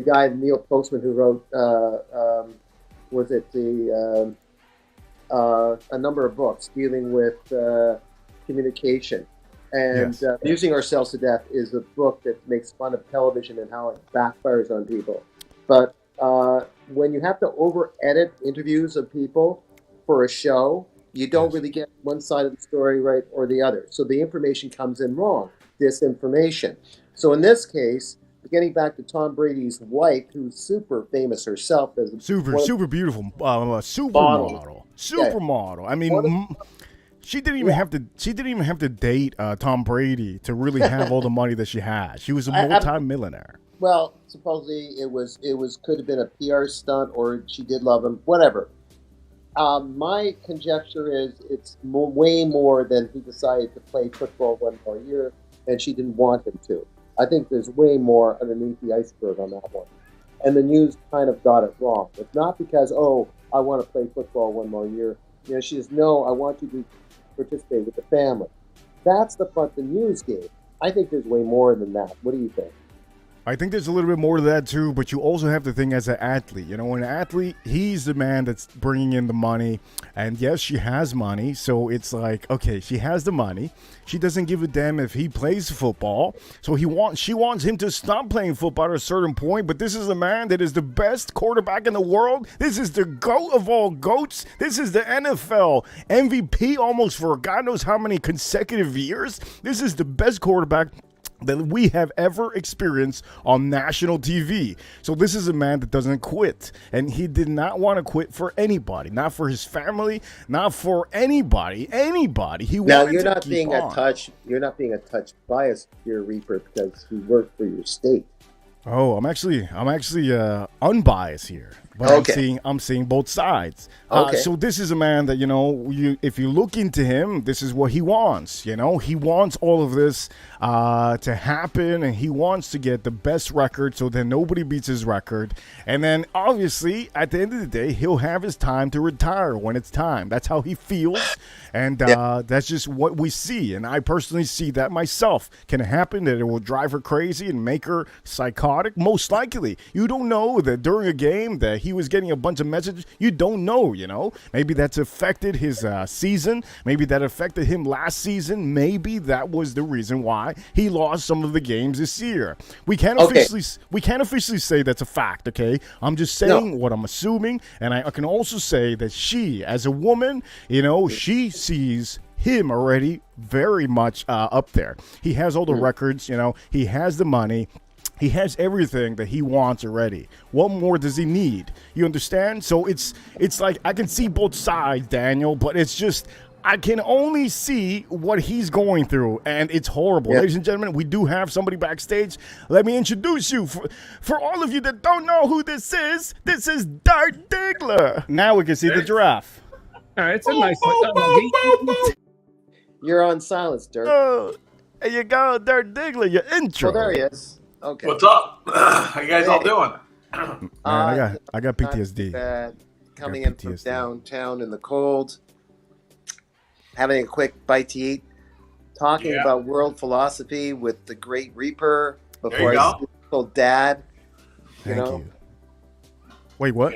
guy Neil Postman who wrote a number of books dealing with communication, and Amusing Ourselves to Death is a book that makes fun of television and how it backfires on people. But when you have to over-edit interviews of people for a show, you don't really get one side of the story right or the other. So the information comes in wrong, disinformation. So in this case, getting back to Tom Brady's wife, who's super famous herself as super beautiful supermodel. Supermodel. I mean, she didn't even have to date Tom Brady to really have all the money that she has. She was a multi-millionaire. Well, supposedly it could have been a PR stunt, or she did love him, whatever. My conjecture is it's way more than he decided to play football one more year and she didn't want him to. I think there's way more underneath the iceberg on that one. And the news kind of got it wrong. It's not because, I want to play football one more year. She says, no, I want you to participate with the family. That's the front the news gave. I think there's way more than that. What do you think? I think there's a little bit more to that too, but you also have to think as an athlete. An athlete, he's the man that's bringing in the money. And yes, she has money. So it's like, okay, she has the money. She doesn't give a damn if he plays football. So she wants him to stop playing football at a certain point. But this is the man that is the best quarterback in the world. This is the GOAT of all GOATs. This is the NFL MVP almost for God knows how many consecutive years. This is the best quarterback that we have ever experienced on national TV. So this is a man that doesn't quit, and he did not want to quit for anybody, not for his family, not for anybody. He Now wanted you're to not keep being on. a touch. You're not being a touch biased, dear Reaper, because he worked for your state. Oh, I'm actually unbiased here, but Okay. I'm seeing both sides. Okay. So this is a man that if you look into him, this is what he wants. He wants all of this to happen, and he wants to get the best record so that nobody beats his record. And then obviously at the end of the day, he'll have his time to retire when it's time. That's how he feels, and that's just what we see. And I personally see that myself. Can it happen that it will drive her crazy and make her psychotic? Most likely. You don't know that during a game that he was getting a bunch of messages. You don't know, Maybe that's affected his season. Maybe that affected him last season. Maybe that was the reason why he lost some of the games this year. We can't officially say that's a fact, okay? I'm just saying what I'm assuming, and I can also say that she, as a woman, she sees him already very much up there. He has all the records, he has the money. He has everything that he wants already. What more does he need? You understand? So it's like I can see both sides, Daniel, but it's just I can only see what he's going through, and it's horrible. Ladies and gentlemen, we do have somebody backstage. Let me introduce you. For all of you that don't know who this is Dirk Diggler. Now we can see the giraffe. All right, it's a nice. You're on silence, Dirk. Oh, there you go, Dirk Diggler, your intro. Oh, there he is. Okay. What's up? How you guys all doing? Man, I got PTSD. Coming in from downtown in the cold, having a quick bite to eat, talking about world philosophy with the great Reaper before I see little dad. Thank you. Wait, what?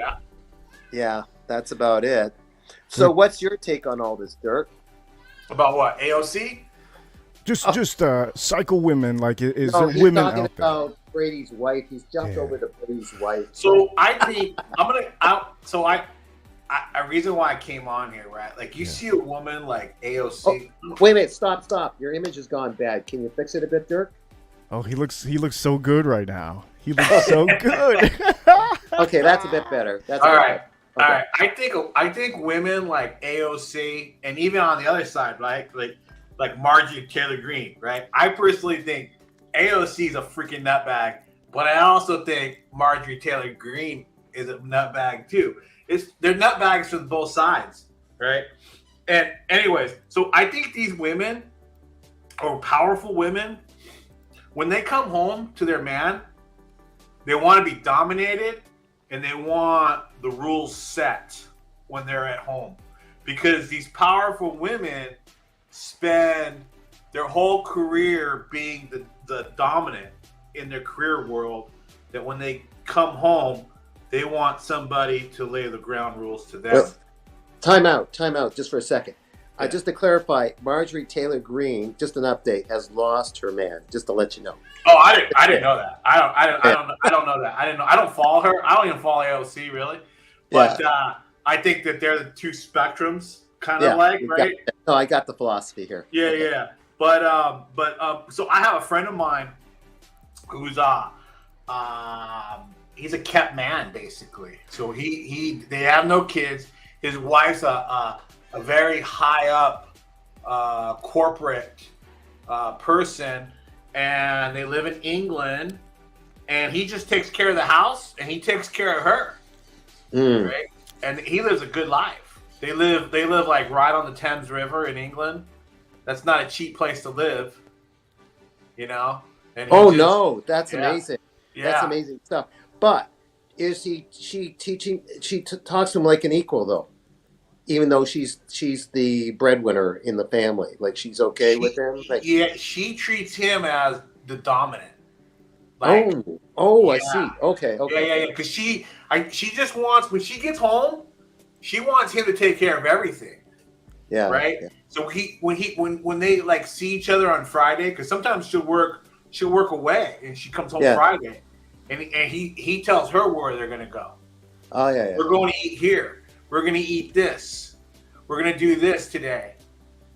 Yeah, that's about it. So what's your take on all this, Dirk? About what? AOC? Just psycho women, like is No, there he's women talking out there? about Brady's wife. He's jumped over to Brady's wife. So I think a reason why I came on here, right? Like you see a woman like AOC. Oh, wait a minute, stop. Your image has gone bad. Can you fix it a bit, Dirk? Oh, he looks so good right now. He looks so good. Okay, that's a bit better. That's all a bit right. better. All Okay. right. I think women like AOC, and even on the other side, right? Like Marjorie Taylor Greene, right? I personally think AOC is a freaking nutbag, but I also think Marjorie Taylor Greene is a nutbag too. They're nutbags from both sides, right? And anyways, so I think these women, or powerful women, when they come home to their man, they want to be dominated and they want the rules set when they're at home, because these powerful women spend their whole career being the dominant in their career world, that when they come home, they want somebody to lay the ground rules to them. Well, time out, just for a second. Just to clarify, Marjorie Taylor Greene, just an update, has lost her man. Just to let you know. Oh, I didn't know that. I don't know that. I don't follow her. I don't even follow AOC really. But I think that they're the two spectrums, kind of right? No, I got the philosophy here. Yeah, Okay. yeah. But so I have a friend of mine who's he's a kept man basically. So they have no kids. His wife's a very high up corporate person, and they live in England, and he just takes care of the house and he takes care of her, right? And he lives a good life. They live like right on the Thames River in England. That's not a cheap place to live, And no, that's amazing. Yeah. That's amazing stuff. But is she teaching? She talks to him like an equal, though, even though she's the breadwinner in the family. Like she's okay with him. Like, she treats him as the dominant. I see. Okay. Yeah. Because she just wants, when she gets home, she wants him to take care of everything. Yeah. Right. Yeah. So when they like see each other on Friday, because sometimes she'll work away and she comes home Friday, and he tells her where they're gonna go. Oh yeah. We're going to eat here. We're gonna eat this. We're gonna do this today.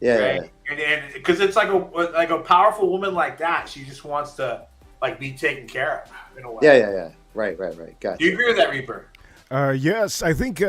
Yeah, right? And because it's like a powerful woman like that, she just wants to like be taken care of in a way. yeah. Right. Gotcha. Do you agree with that, Reaper? Yes, I think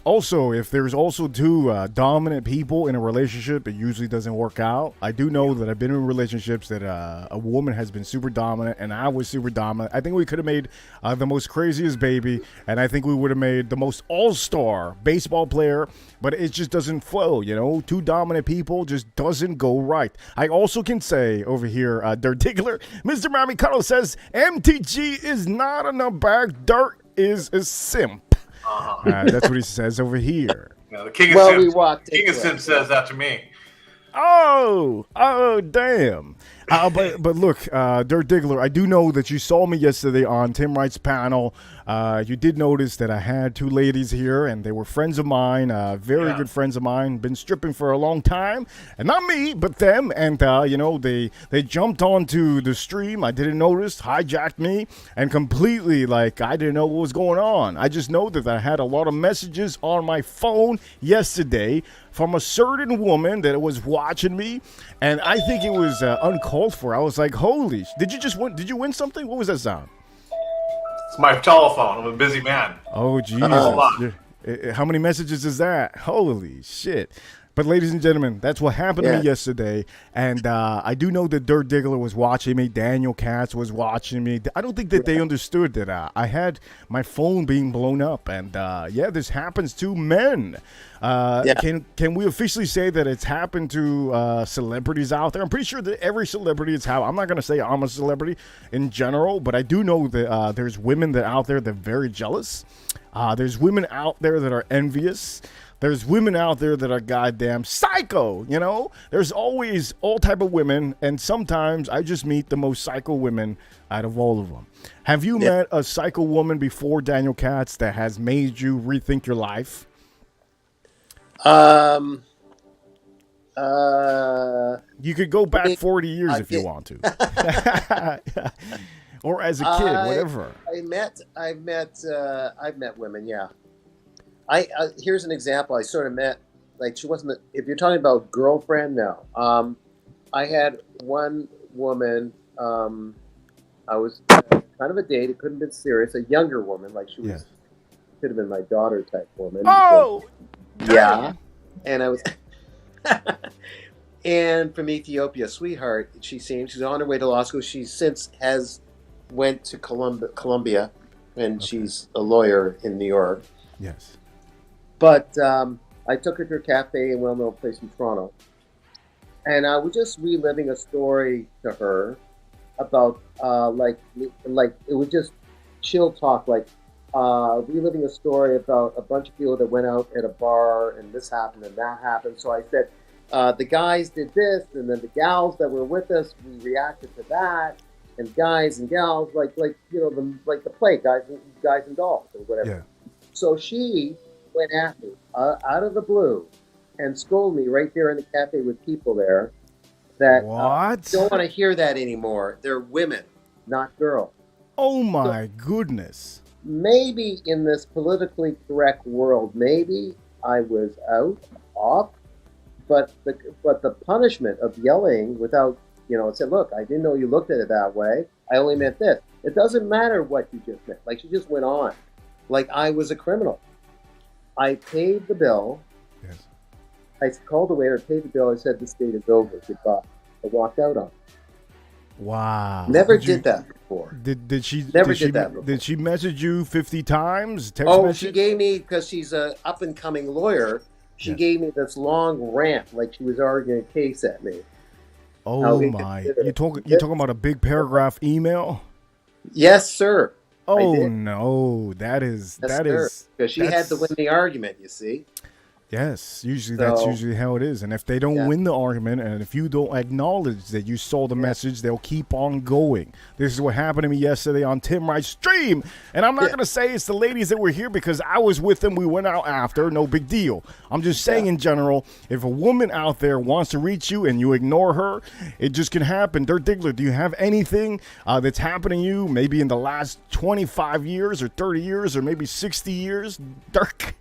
also if there's also two dominant people in a relationship, it usually doesn't work out. I do know that I've been in relationships that a woman has been super dominant and I was super dominant. I think we could have made the most craziest baby, and I think we would have made the most all-star baseball player, but it just doesn't flow, you know? Two dominant people just doesn't go right. I also can say over here, Dirk Diggler, Mr. Mamikado says, MTG is not in the bag. Dirk is a simp. That's what he says over here. No, the King of Simps. King of into Simps says that to me. Oh, damn. But look, Dirk Diggler, I do know that you saw me yesterday on Tim Wright's panel. You did notice that I had two ladies here, and they were friends of mine, very good friends of mine, been stripping for a long time. And not me, but them. And, you know, they jumped onto the stream. I didn't notice, hijacked me, and completely, like, I didn't know what was going on. I just know that I had a lot of messages on my phone yesterday from a certain woman that was watching me, and I think it was uncalled for. I was like, holy, did you win something? What was that sound? It's my telephone. I'm a busy man. Oh, Jesus. How many messages is that? Holy shit. But ladies and gentlemen, that's what happened to me yesterday. And I do know that Dirk Diggler was watching me. Daniel Katz was watching me. I don't think that they understood that I had my phone being blown up. And this happens to men. Can we officially say that it's happened to celebrities out there? I'm pretty sure that every celebrity is how. I'm not going to say I'm a celebrity in general, but I do know that there's women that out there that are very jealous. There's women out there that are envious. There's women out there that are goddamn psycho, you know? There's always all type of women, and sometimes I just meet the most psycho women out of all of them. Have you met a psycho woman before, Daniel Katz, that has made you rethink your life? You could go back 40 years if you want to. Or as a kid, whatever. I've met women, yeah. Here's an example. I sort of met, like, she wasn't, if you're talking about girlfriend, no. I had one woman, I was kind of a date. It couldn't have been serious. A younger woman, like she was, could have been my daughter type woman. Oh! Yeah. And I was, and from Ethiopia, sweetheart, she's on her way to law school. She since went to Columbia, and she's a lawyer in New York. Yes. But I took her to a cafe in well-known place in Toronto, and I was just reliving a story to her about like it was just chill talk, like reliving a story about a bunch of people that went out at a bar and this happened and that happened. So I said the guys did this, and then the gals that were with us, we reacted to that, and guys and gals like you know the play guys and dolls or whatever. Yeah. So she went at me out of the blue and scolded me right there in the cafe with people there that don't want to hear that anymore. They're women, not girls. Oh my goodness. Maybe in this politically correct world, maybe I was off, but the punishment of yelling without, you know, said, look, I didn't know you looked at it that way. I only meant this. It doesn't matter what you just meant. Like, she just went on like I was a criminal. I paid the bill. Yes. I called the waiter, paid the bill. I said, this date is over. Goodbye. I walked out on it. Wow. Never did that before. Did she Never did that before. Did she message you 50 times? Text message? She gave me, because she's a up and coming lawyer, she gave me this long rant like she was arguing a case at me. Oh my. You're talking about a big paragraph email? Yes, sir. Oh no, that is because she had to win the argument, you see. Yes, that's usually how it is. And if they don't win the argument, and if you don't acknowledge that you saw the message, they'll keep on going. This is what happened to me yesterday on Tim Wright's stream. And I'm not going to say it's the ladies that were here because I was with them. We went out after. No big deal. I'm just saying in general, if a woman out there wants to reach you and you ignore her, it just can happen. Dirk Diggler, do you have anything that's happened to you maybe in the last 25 years or 30 years or maybe 60 years? Dirk?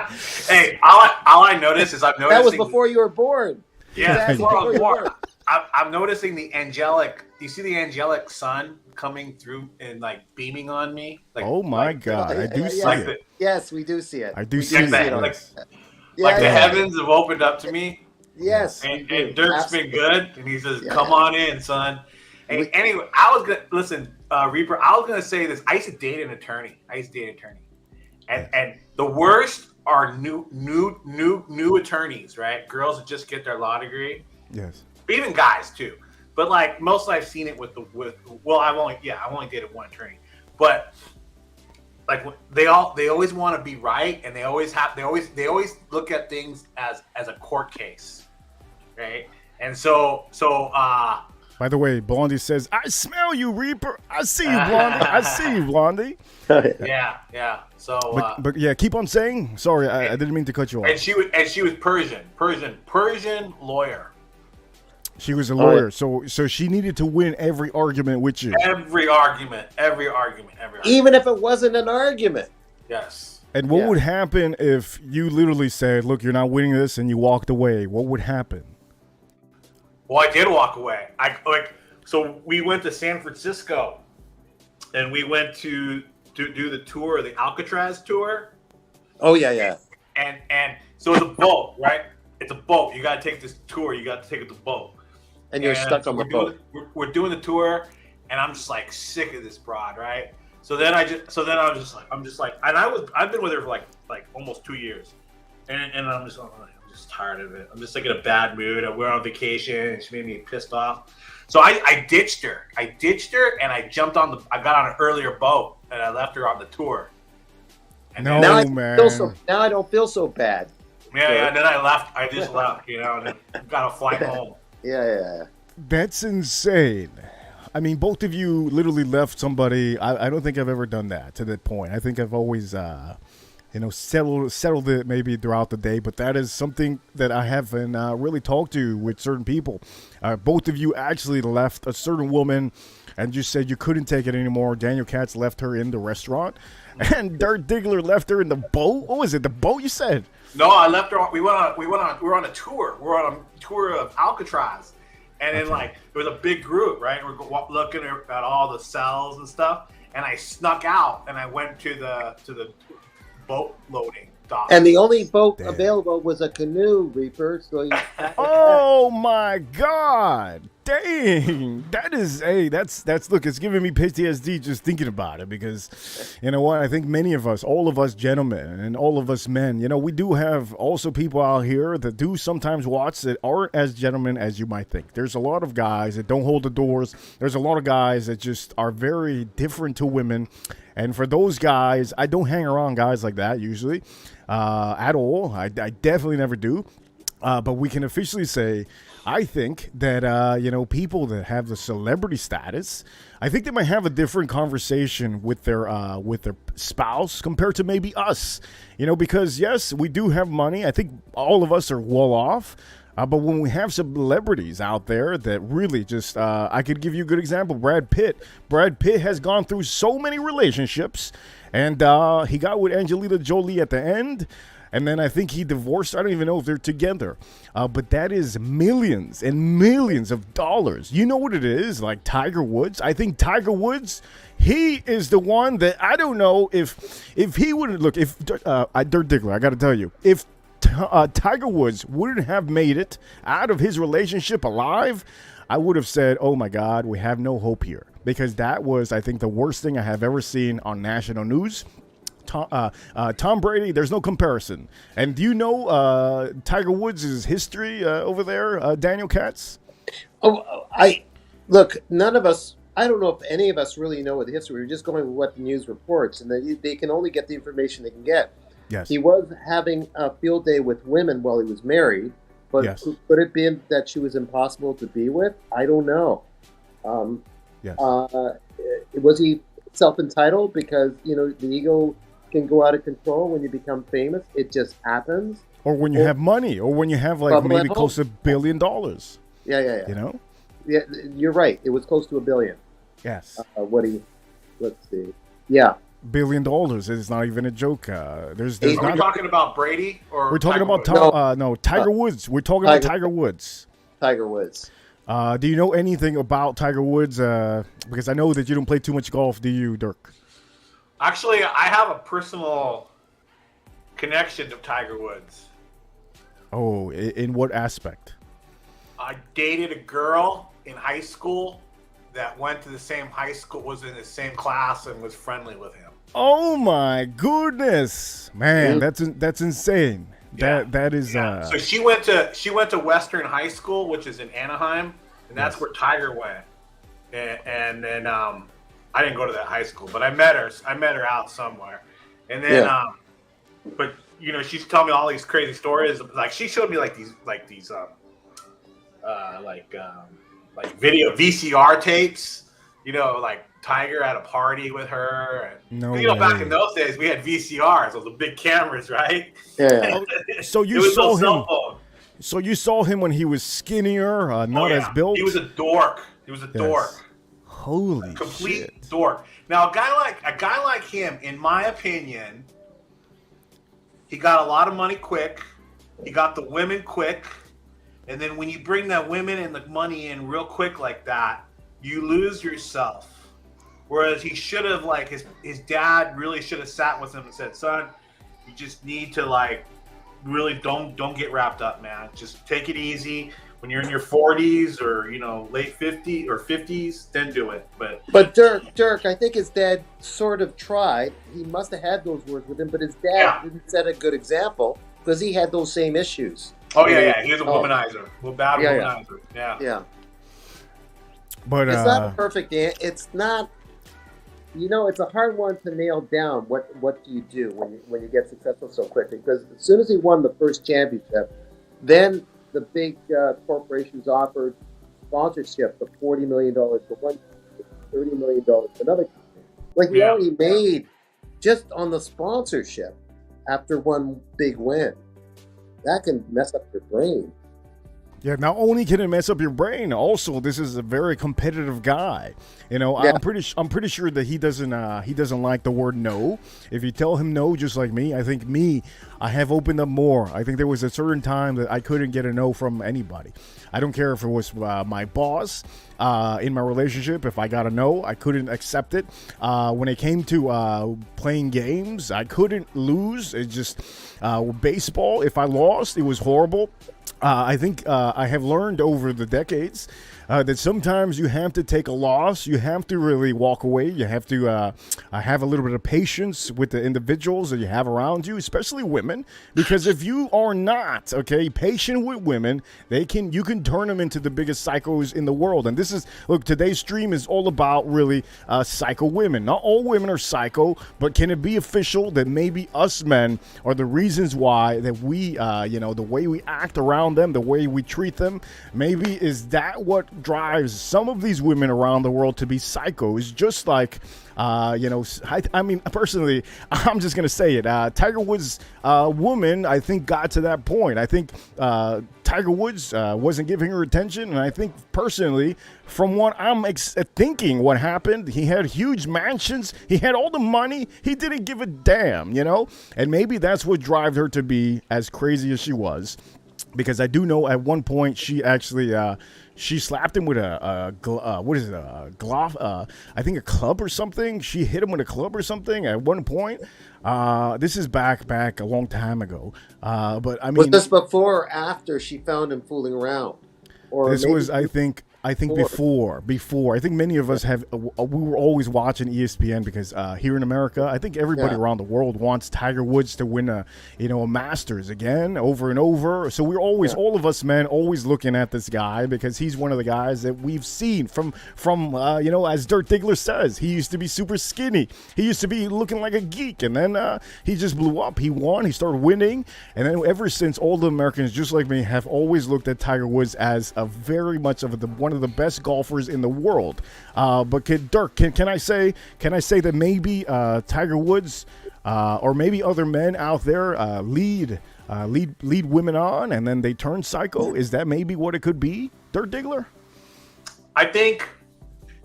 Hey, all I noticed is I'm noticing That was before you were born. Yeah, That's before I was before you born. I'm noticing the angelic. You see the angelic sun coming through and like beaming on me. Like, Oh my God, I do see like it. Yes, we do see it. I do We see like it. the, Yes. like the heavens have opened up to me. Yes, we And do. Dirk's Absolutely. been good, and he says, Yeah. "Come on in, son." Hey, anyway, I was gonna listen, Reaper. I was gonna say this. I used to date an attorney. And the worst are new attorneys, right? Girls that just get their law degree. Yes. Even guys too. But like mostly I've seen it with I've only dated one attorney. But like they always want to be right, and they always look at things as a court case. Right? And so By the way, Blondie says, "I smell you, Reaper. I see you, Blondie. I see you, Blondie." yeah. So But yeah, keep on saying. Sorry, I didn't mean to cut you off. and she was Persian lawyer. She was a lawyer, so she needed to win every argument with you. Every argument. Even if it wasn't an argument. Yes. And what would happen if you literally said, "Look, you're not winning this," and you walked away? What would happen? Well, I did walk away. So we went to San Francisco, and we went to do the tour, the Alcatraz tour. Oh yeah. And so it's a boat, right? It's a boat. You got to take this tour. You got to take the boat. And you're stuck on the boat. We're doing the tour, and I'm just like sick of this broad, right? So then I'm just like, and I've been with her for like almost 2 years, and I'm just tired of it. I'm just like in a bad mood. We're on vacation, and she made me pissed off. So I ditched her. And I got on an earlier boat, and I left her on the tour. And No, now man. Now I don't feel so bad. Yeah. And then I left. I just left, and then got a flight home. Yeah. That's insane. I mean, both of you literally left somebody. I don't think I've ever done that to that point. I think I've always, settled it maybe throughout the day. But that is something that I haven't really talked to with certain people. Both of you actually left a certain woman and you said you couldn't take it anymore. Daniel Katz left her in the restaurant. And Dirk Diggler left her in the boat. What was it? The boat you said? No, I left her. We were on a tour. We're on a tour of Alcatraz, and then it was a big group, right? We're looking at all the cells and stuff. And I snuck out and I went to the boat loading dock. And the only boat available was a canoe, Reaper. So you Oh my God. Dang. That's look, it's giving me PTSD just thinking about it, because you know what? I think many of us, all of us gentlemen and all of us men, we do have also people out here that do sometimes watch that aren't as gentlemen as you might think. There's a lot of guys that don't hold the doors. There's a lot of guys that just are very different to women. And for those guys, I don't hang around guys like that usually at all. I definitely never do. But we can officially say, I think that, people that have the celebrity status, I think they might have a different conversation with their spouse compared to maybe us, because yes, we do have money. I think all of us are well off. But when we have celebrities out there that really just, I could give you a good example, Brad Pitt. Brad Pitt has gone through so many relationships, and he got with Angelina Jolie at the end. And then I think he divorced. I don't even know if they're together. But that is millions and millions of dollars. You know what it is? Like Tiger Woods. I think Tiger Woods, he is the one that I don't know if he wouldn't look. If Dirk Diggler, I got to tell you, if Tiger Woods wouldn't have made it out of his relationship alive, I would have said, "Oh my God, we have no hope here," because that was, I think, the worst thing I have ever seen on national news. Tom Brady, there's no comparison. And do you know Tiger Woods' history over there, Daniel Katz? Look, none of us, I don't know if any of us really know the history. We're just going with what the news reports, and they can only get the information they can get. Yes. He was having a field day with women while he was married, but yes. Could it be that she was impossible to be with? I don't know. Yes. Was he self-entitled because, the ego can go out of control when you become famous? It just happens. Or when you have money, or when you have maybe close to $1 billion. Yeah. Yeah, you're right. It was close to $1 billion. Yes. Let's see. Yeah. billion. It's not even a joke. There's Are we Are we not. talking about Brady or We're talking Tiger about Woods? no Tiger Woods. We're talking about Tiger Woods. Tiger Woods. Do you know anything about Tiger Woods? Because I know that you don't play too much golf, do you, Dirk? Actually, I have a personal connection to Tiger Woods. Oh, in what aspect? I dated a girl in high school that went to the same high school, was in the same class, and was friendly with him. Oh my goodness, man, that's insane. Yeah. That is. So she went to Western High School, which is in Anaheim, and that's where Tiger went. And then I didn't go to that high school, but I met her out somewhere. And then but you know, she's telling me all these crazy stories. Like she showed me like these video VCR tapes, you know, like Tiger at a party with her. And, No you know, back way. in those days, we had VCRs, those big cameras, right? Yeah. So It you was saw no him. cell phone. So you saw him when he was skinnier, not as built. He was a dork. He was a dork. Holy Complete shit. dork. Now, a guy like him, in my opinion, he got a lot of money quick. He got the women quick. And then when you bring that women and the money in real quick like that, you lose yourself. Whereas he should have, like, his dad really should have sat with him and said, son, you just need to, like, really don't get wrapped up, man. Just take it easy. When you're in your 40s or, you know, late 50s or 50s, then do it. But Dirk, I think his dad sort of tried. He must have had those words with him, but his dad didn't set a good example because he had those same issues. Oh, yeah. He was a womanizer. Bad womanizer. Yeah. But It's not a perfect. It's not. You know, it's a hard one to nail down. What do you do when you get successful so quickly? Because as soon as he won the first championship, then the big corporations offered sponsorship of $40 million for one, $30 million for another. Like he already made just on the sponsorship after one big win. That can mess up your brain. Yeah, not only can it mess up your brain, also this is a very competitive guy. You know, Yeah. I'm pretty sure that he doesn't like the word no. If you tell him no, just like me, I have opened up more. I think there was a certain time that I couldn't get a no from anybody. I don't care if it was my boss in my relationship. If I got a no, I couldn't accept it. When it came to playing games, I couldn't lose. It's just baseball. If I lost, it was horrible. I think I have learned over the decades that sometimes you have to take a loss. You have to really walk away. You have to have a little bit of patience with the individuals that you have around you, especially women. Because if you are not patient with women, you can turn them into the biggest psychos in the world. And today's stream is all about really psycho women. Not all women are psycho, but can it be official that maybe us men are the reasons why that we, the way we act around them, the way we treat them, maybe is that what drives some of these women around the world to be psychos? Just like, I mean, personally, I'm just going to say it. Tiger Woods' woman, I think, got to that point. I think Tiger Woods wasn't giving her attention. And I think, personally, from what I'm thinking what happened, he had huge mansions. He had all the money. He didn't give a damn, And maybe that's what drives her to be as crazy as she was. Because I do know at one point she actually she slapped him with a glove, I think a club or something. She hit him with a club or something at one point. This is back a long time ago. But I mean, was this before or after she found him fooling around? Or this maybe was, I think before. I think many of us have. We were always watching ESPN because here in America, I think everybody around the world wants Tiger Woods to win a Masters again, over and over. So we're always, all of us men, always looking at this guy because he's one of the guys that we've seen from as Dirk Diggler says, he used to be super skinny. He used to be looking like a geek, and then he just blew up. He won. He started winning, and then ever since, all the Americans, just like me, have always looked at Tiger Woods as a very much of one of the best golfers in the world. But Dirk, can I say that maybe Tiger Woods or maybe other men out there lead women on, and then they turn psycho? Is that maybe what it could be, Dirk Diggler? I think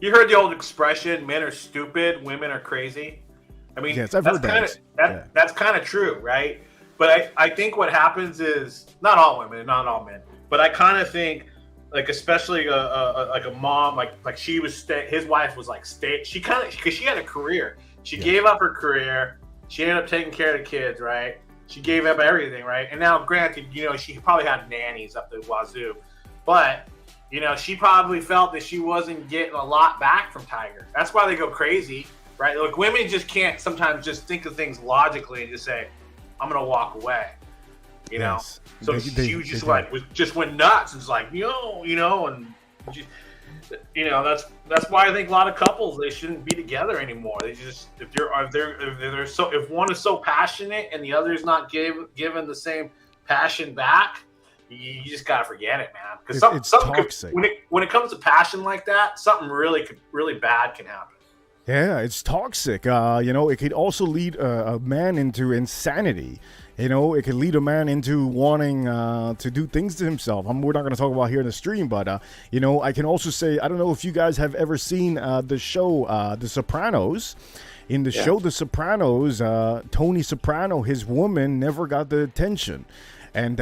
you heard the old expression, men are stupid, women are crazy. I mean, Yes, I've that's heard kind of that. that's kind of true, right? But I think what happens is not all women, not all men, but I kind of think like especially like a mom, like she was his wife was like she kind of because she had a career, she gave up her career, she ended up taking care of the kids, right? She gave up everything, right? And now, granted, you know, she probably had nannies up the wazoo, but you know, she probably felt that she wasn't getting a lot back from Tiger. That's why they go crazy, right? Like women just can't sometimes just think of things logically and just say, "I'm gonna walk away," you know. So she was just went nuts. It's like you know, and just, you know that's why I think a lot of couples they shouldn't be together anymore. They just if one is so passionate and the other is not given the same passion back. You just gotta forget it, man. Because it's toxic. When it comes to passion like that, something really bad can happen. Yeah, it's toxic. You know, it could also lead a man into insanity. You know, it could lead a man into wanting to do things to himself. We're not going to talk about here in the stream, but you know, I can also say I don't know if you guys have ever seen the show The Sopranos. In the show The Sopranos, Tony Soprano, his woman, never got the attention. And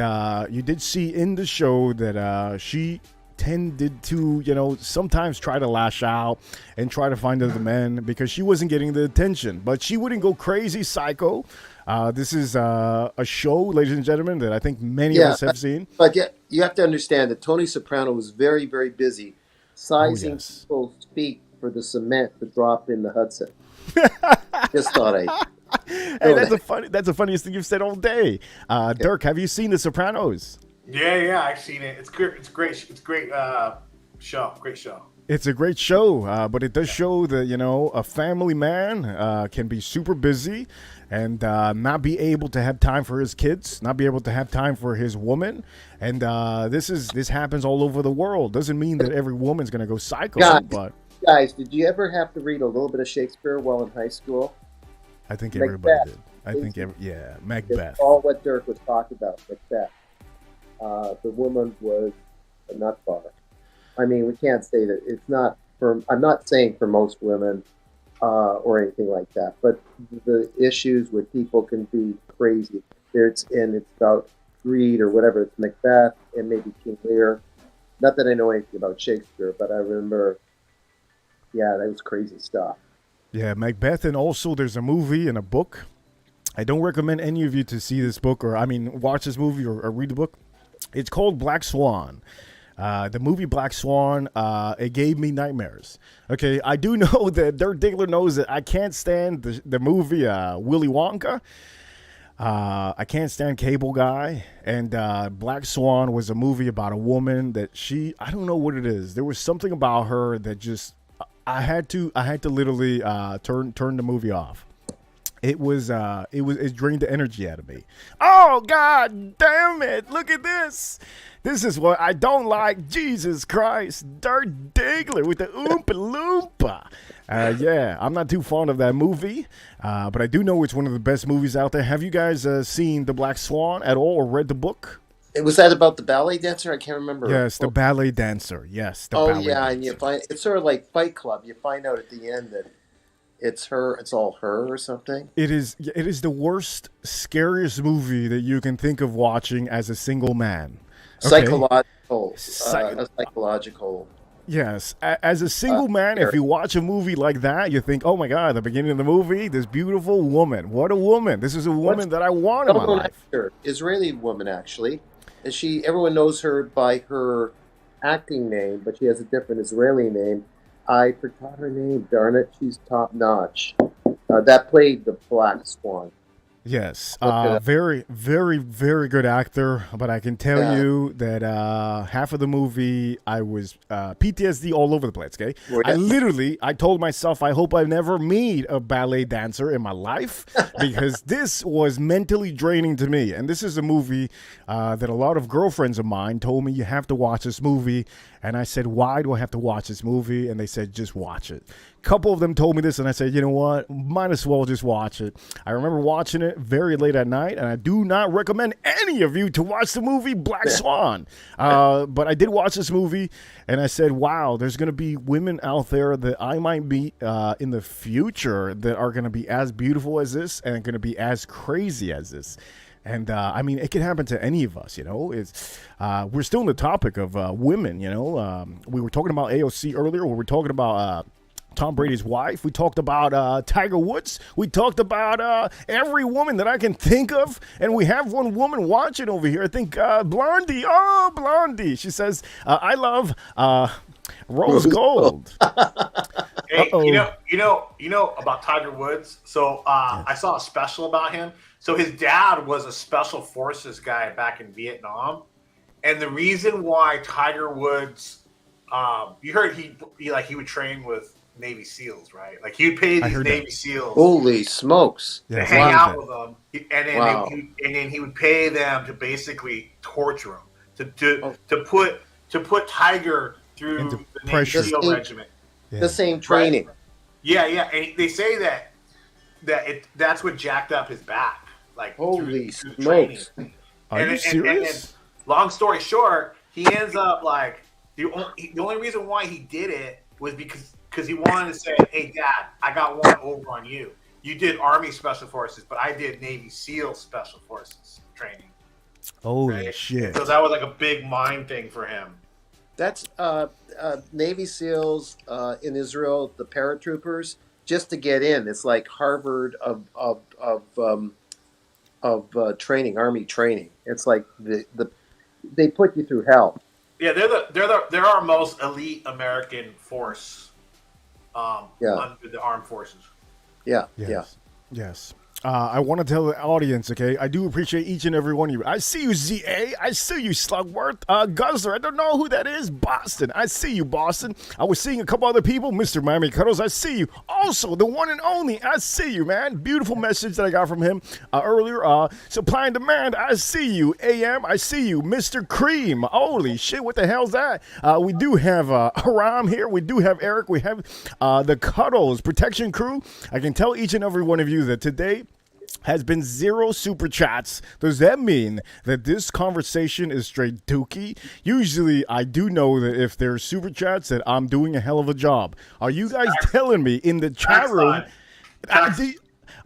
you did see in the show that she tended to, you know, sometimes try to lash out and try to find other men because she wasn't getting the attention. But she wouldn't go crazy psycho. This is a show, ladies and gentlemen, that I think many of us have seen. But you have to understand that Tony Soprano was very, very busy sizing people's feet for the cement to drop in the Hudson. Just thought Hey, that's the funniest thing you've said all day. Dirk, have you seen The Sopranos? Yeah, I've seen it. It's great. It's great show. Great show. It's a great show, but it does show that, you know, a family man can be super busy and not be able to have time for his kids, not be able to have time for his woman. And this happens all over the world. Doesn't mean that every woman's going to go psycho, but... Guys, did you ever have to read a little bit of Shakespeare while in high school? I think everybody did. Macbeth. It's all what Dirk was talking about, Macbeth. The woman was a nutbag. I mean, we can't say that it's not for. I'm not saying for most women or anything like that, but the issues with people can be crazy. It's about greed or whatever. It's Macbeth and maybe King Lear. Not that I know anything about Shakespeare, but I remember. Yeah, that was crazy stuff. Yeah, Macbeth, and also there's a movie and a book. I don't recommend any of you to see this book watch this movie or read the book. It's called Black Swan. The movie Black Swan, it gave me nightmares. Okay, I do know that Dirk Diggler knows that I can't stand the movie Willy Wonka. I can't stand Cable Guy. And Black Swan was a movie about a woman that I don't know what it is. There was something about her that just... I had to literally turn the movie off. It drained the energy out of me. Oh God damn it! Look at this. This is what I don't like. Jesus Christ, Dirk Diggler with the Oompa Loompa. Yeah, I'm not too fond of that movie, but I do know it's one of the best movies out there. Have you guys seen The Black Swan at all or read the book? Was that about the ballet dancer? I can't remember. Yes, the ballet dancer. Yes. And you find it's sort of like Fight Club. You find out at the end that it's her. It's all her or something. It is the worst, scariest movie that you can think of watching as a single man. Okay? Psychological. Yes, as a single man, if you watch a movie like that, you think, "Oh my God!" At the beginning of the movie, this beautiful woman. What a woman! This is a woman that I want in my life. Actor, Israeli woman, actually. And everyone knows her by her acting name, but she has a different Israeli name. I forgot her name. Darn it, she's top notch. That played the Black Swan. Yes, very, very, very good actor. But I can tell you that half of the movie, I was PTSD all over the place. Okay, I told myself, I hope I never meet a ballet dancer in my life because this was mentally draining to me. And this is a movie that a lot of girlfriends of mine told me you have to watch this movie. And I said, why do I have to watch this movie? And they said, just watch it. A couple of them told me this, and I said, you know what? Might as well just watch it. I remember watching it very late at night, and I do not recommend any of you to watch the movie Black Swan. But I did watch this movie, and I said, wow, there's going to be women out there that I might meet in the future that are going to be as beautiful as this and going to be as crazy as this. And I mean, it can happen to any of us, you know. It's we're still in the topic of women, you know. We were talking about AOC earlier. We were talking about Tom Brady's wife. We talked about Tiger Woods. We talked about every woman that I can think of. And we have one woman watching over here. I think Blondie. Oh, Blondie. She says, I love rose gold. Hey, you know about Tiger Woods. So I saw a special about him. So his dad was a special forces guy back in Vietnam, and the reason why Tiger Woods, you heard he would train with Navy SEALs, right? Like he would pay these Navy SEALs. Holy smokes! To hang out with them, and then he would pay them to basically torture him, to put Tiger through into the Navy pressure. SEAL regiment. Yeah. The same training. Right? Yeah, and they say that's what jacked up his back. Like holy through smokes! Are you serious? And long story short, he ends up like the only reason why he did it was because he wanted to say, "Hey, Dad, I got one over on you. You did Army Special Forces, but I did Navy SEAL Special Forces training." Holy shit! So that was like a big mind thing for him. That's Navy SEALs in Israel, the paratroopers. Just to get in, it's like Harvard of training, Army training. It's like they put you through hell. Yeah, they're our most elite American force under the armed forces. Yeah, Yes. I want to tell the audience, okay? I do appreciate each and every one of you. I see you, ZA. I see you, Slugworth. Guzzler, I don't know who that is. Boston. I see you, Boston. I was seeing a couple other people. Mr. Miami Cuddles, I see you. Also, the one and only, I see you, man. Beautiful message that I got from him earlier. Supply and demand, I see you. AM, I see you. Mr. Cream. Holy shit, what the hell's that? We do have Aram here. We do have Eric. We have the Cuddles Protection Crew. I can tell each and every one of you that today has been 0 super chats. Does that mean that this conversation is straight dookie? Usually, I do know that if there's super chats, that I'm doing a hell of a job. Are you guys telling me in the chat room?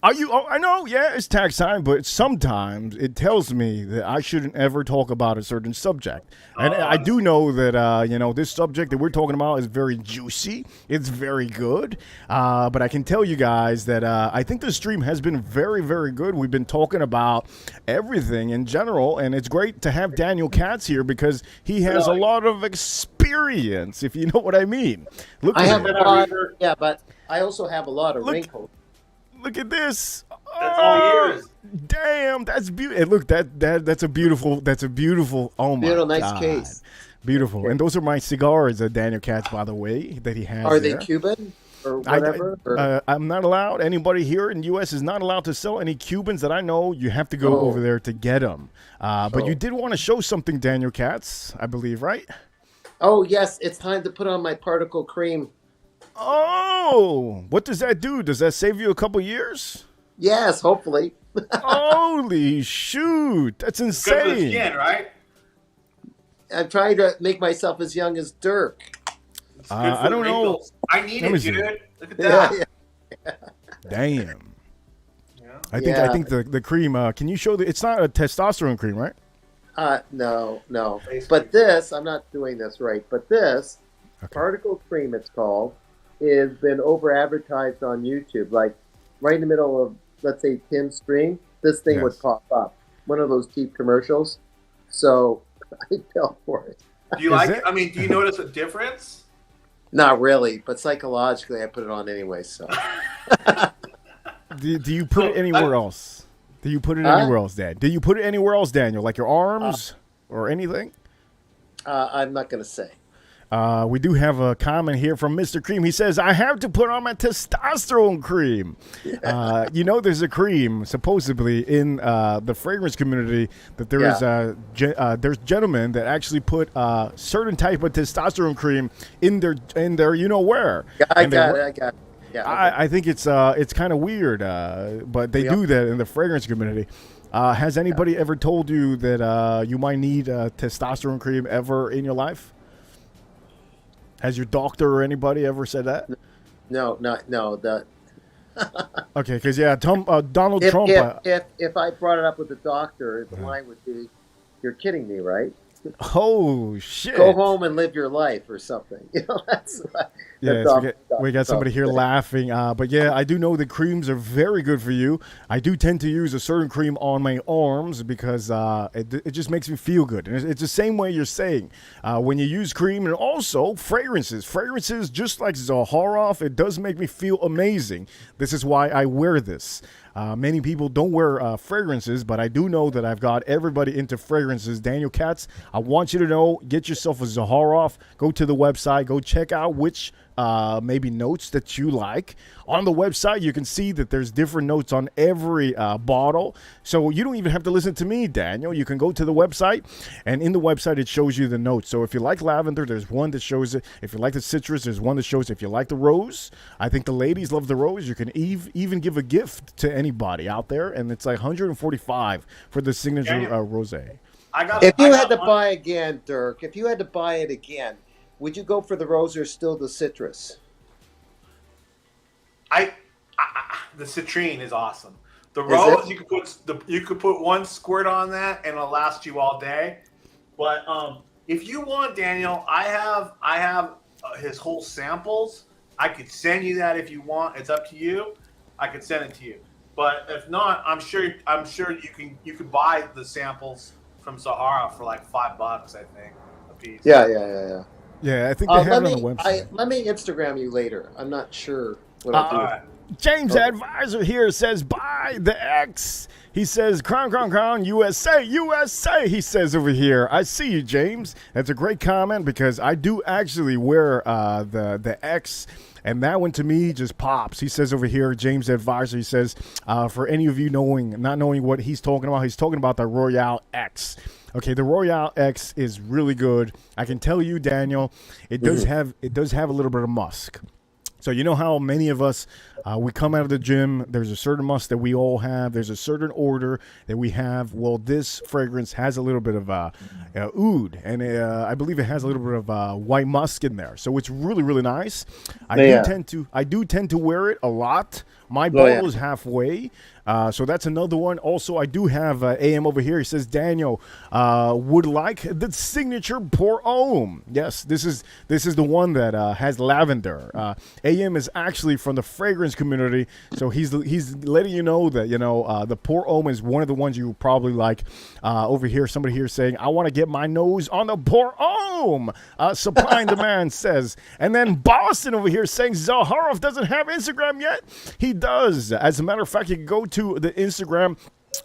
Are you? Oh, I know, yeah, it's tax time, but sometimes it tells me that I shouldn't ever talk about a certain subject. And I do know that, this subject that we're talking about is very juicy. It's very good. But I can tell you guys that I think the stream has been very, very good. We've been talking about everything in general, and it's great to have Daniel Katz here because he has a lot of experience, if you know what I mean. Look, I have a lot, yeah, but I also have a lot of wrinkles. Look at this. That's all yours. Damn, that's beautiful. Look, that's a beautiful. Oh my God. Nice God. Case. Beautiful. And those are my cigars, Daniel Katz, by the way, that he has. Are they Cuban or whatever? I'm not allowed. Anybody here in the U.S. is not allowed to sell any Cubans that I know. You have to go over there to get them. But you did want to show something, Daniel Katz, I believe, right? Oh, yes. It's time to put on my particle cream. Oh, what does that do? Does that save you a couple years? Yes, hopefully. Holy shoot. That's insane. Good for the skin, right? I'm trying to make myself as young as Dirk. I don't know. I need it, dude. Look at that. Yeah. Damn. Yeah. I think the cream, can you show it's not a testosterone cream, right? No. But this, I'm not doing this right, but this particle cream, it's called, has been over advertised on YouTube. Like right in the middle of, let's say, Tim's stream, this thing would pop up. One of those cheap commercials. So I fell for it. Do you like it? I mean, do you notice a difference? Not really, but psychologically I put it on anyway, so. Do you put it anywhere else? Do you put it anywhere else, Dad? Do you put it anywhere else, Daniel? Like your arms or anything? I'm not going to say. We do have a comment here from Mr. Cream. He says, I have to put on my testosterone cream. You know, there's a cream, supposedly, in the fragrance community that there is there's gentlemen that actually put certain type of testosterone cream in their you know where. Yeah, I got it. Yeah, I think it's kind of weird, but they do that in the fragrance community. Has anybody ever told you that you might need a testosterone cream ever in your life? Has your doctor or anybody ever said that? No. That. Okay, because Donald Trump. If I brought it up with the doctor, the line would be, "You're kidding me, right? Oh shit! Go home and live your life or something." You know, that's we got somebody here laughing. But yeah, I do know that creams are very good for you. I do tend to use a certain cream on my arms because it just makes me feel good. And it's the same way you're saying when you use cream, and also fragrances. Fragrances, just like Zaharoff, it does make me feel amazing. This is why I wear this. Many people don't wear fragrances, but I do know that I've got everybody into fragrances. Daniel Katz, I want you to know, get yourself a Zaharoff. Go to the website. Go check out which maybe notes that you like. On the website, you can see that there's different notes on every bottle. So you don't even have to listen to me, Daniel. You can go to the website, and in the website, it shows you the notes. So if you like lavender, there's one that shows it. If you like the citrus, there's one that shows it. If you like the rose, I think the ladies love the rose. You can even give a gift to anybody out there, and it's like $145 for the signature rosé. If you had to buy again, Dirk, if you had to buy it again, would you go for the rose or still the citrus? The citrine is awesome. The rose, you could put one squirt on that and it'll last you all day. But if you want, Daniel, I have his whole samples. I could send you that if you want. It's up to you. I could send it to you. But if not, I'm sure you could buy the samples from Sahara for like $5, I think, a piece. Yeah. Yeah, I think they have it on the website. Let me Instagram you later. I'm not sure what I'll do. Right. James Advisor here says, buy the X. He says, crown, USA. He says over here. I see you, James. That's a great comment because I do actually wear the X. And that one to me just pops. He says over here, James Advisor, he says, for any of you not knowing what he's talking about the Royale X. Okay, the Royale X is really good. I can tell you, Daniel, it does have a little bit of musk. So you know how many of us, we come out of the gym, there's a certain musk that we all have, there's a certain odor that we have. Well, this fragrance has a little bit of oud, and I believe it has a little bit of white musk in there. So it's really, really nice. I do tend to wear it a lot. My bottle is halfway. So that's another one. Also, I do have AM over here. He says, Daniel would like the signature Pour Homme. Yes, this is the one that has lavender. AM is actually from the fragrance community, so he's letting you know that the Pour Homme is one of the ones you probably like. Over here, somebody here saying, I want to get my nose on the Pour Homme. Supply and demand says, and then Boston over here saying Zaharoff doesn't have Instagram yet. He does. As a matter of fact, you can go to the Instagram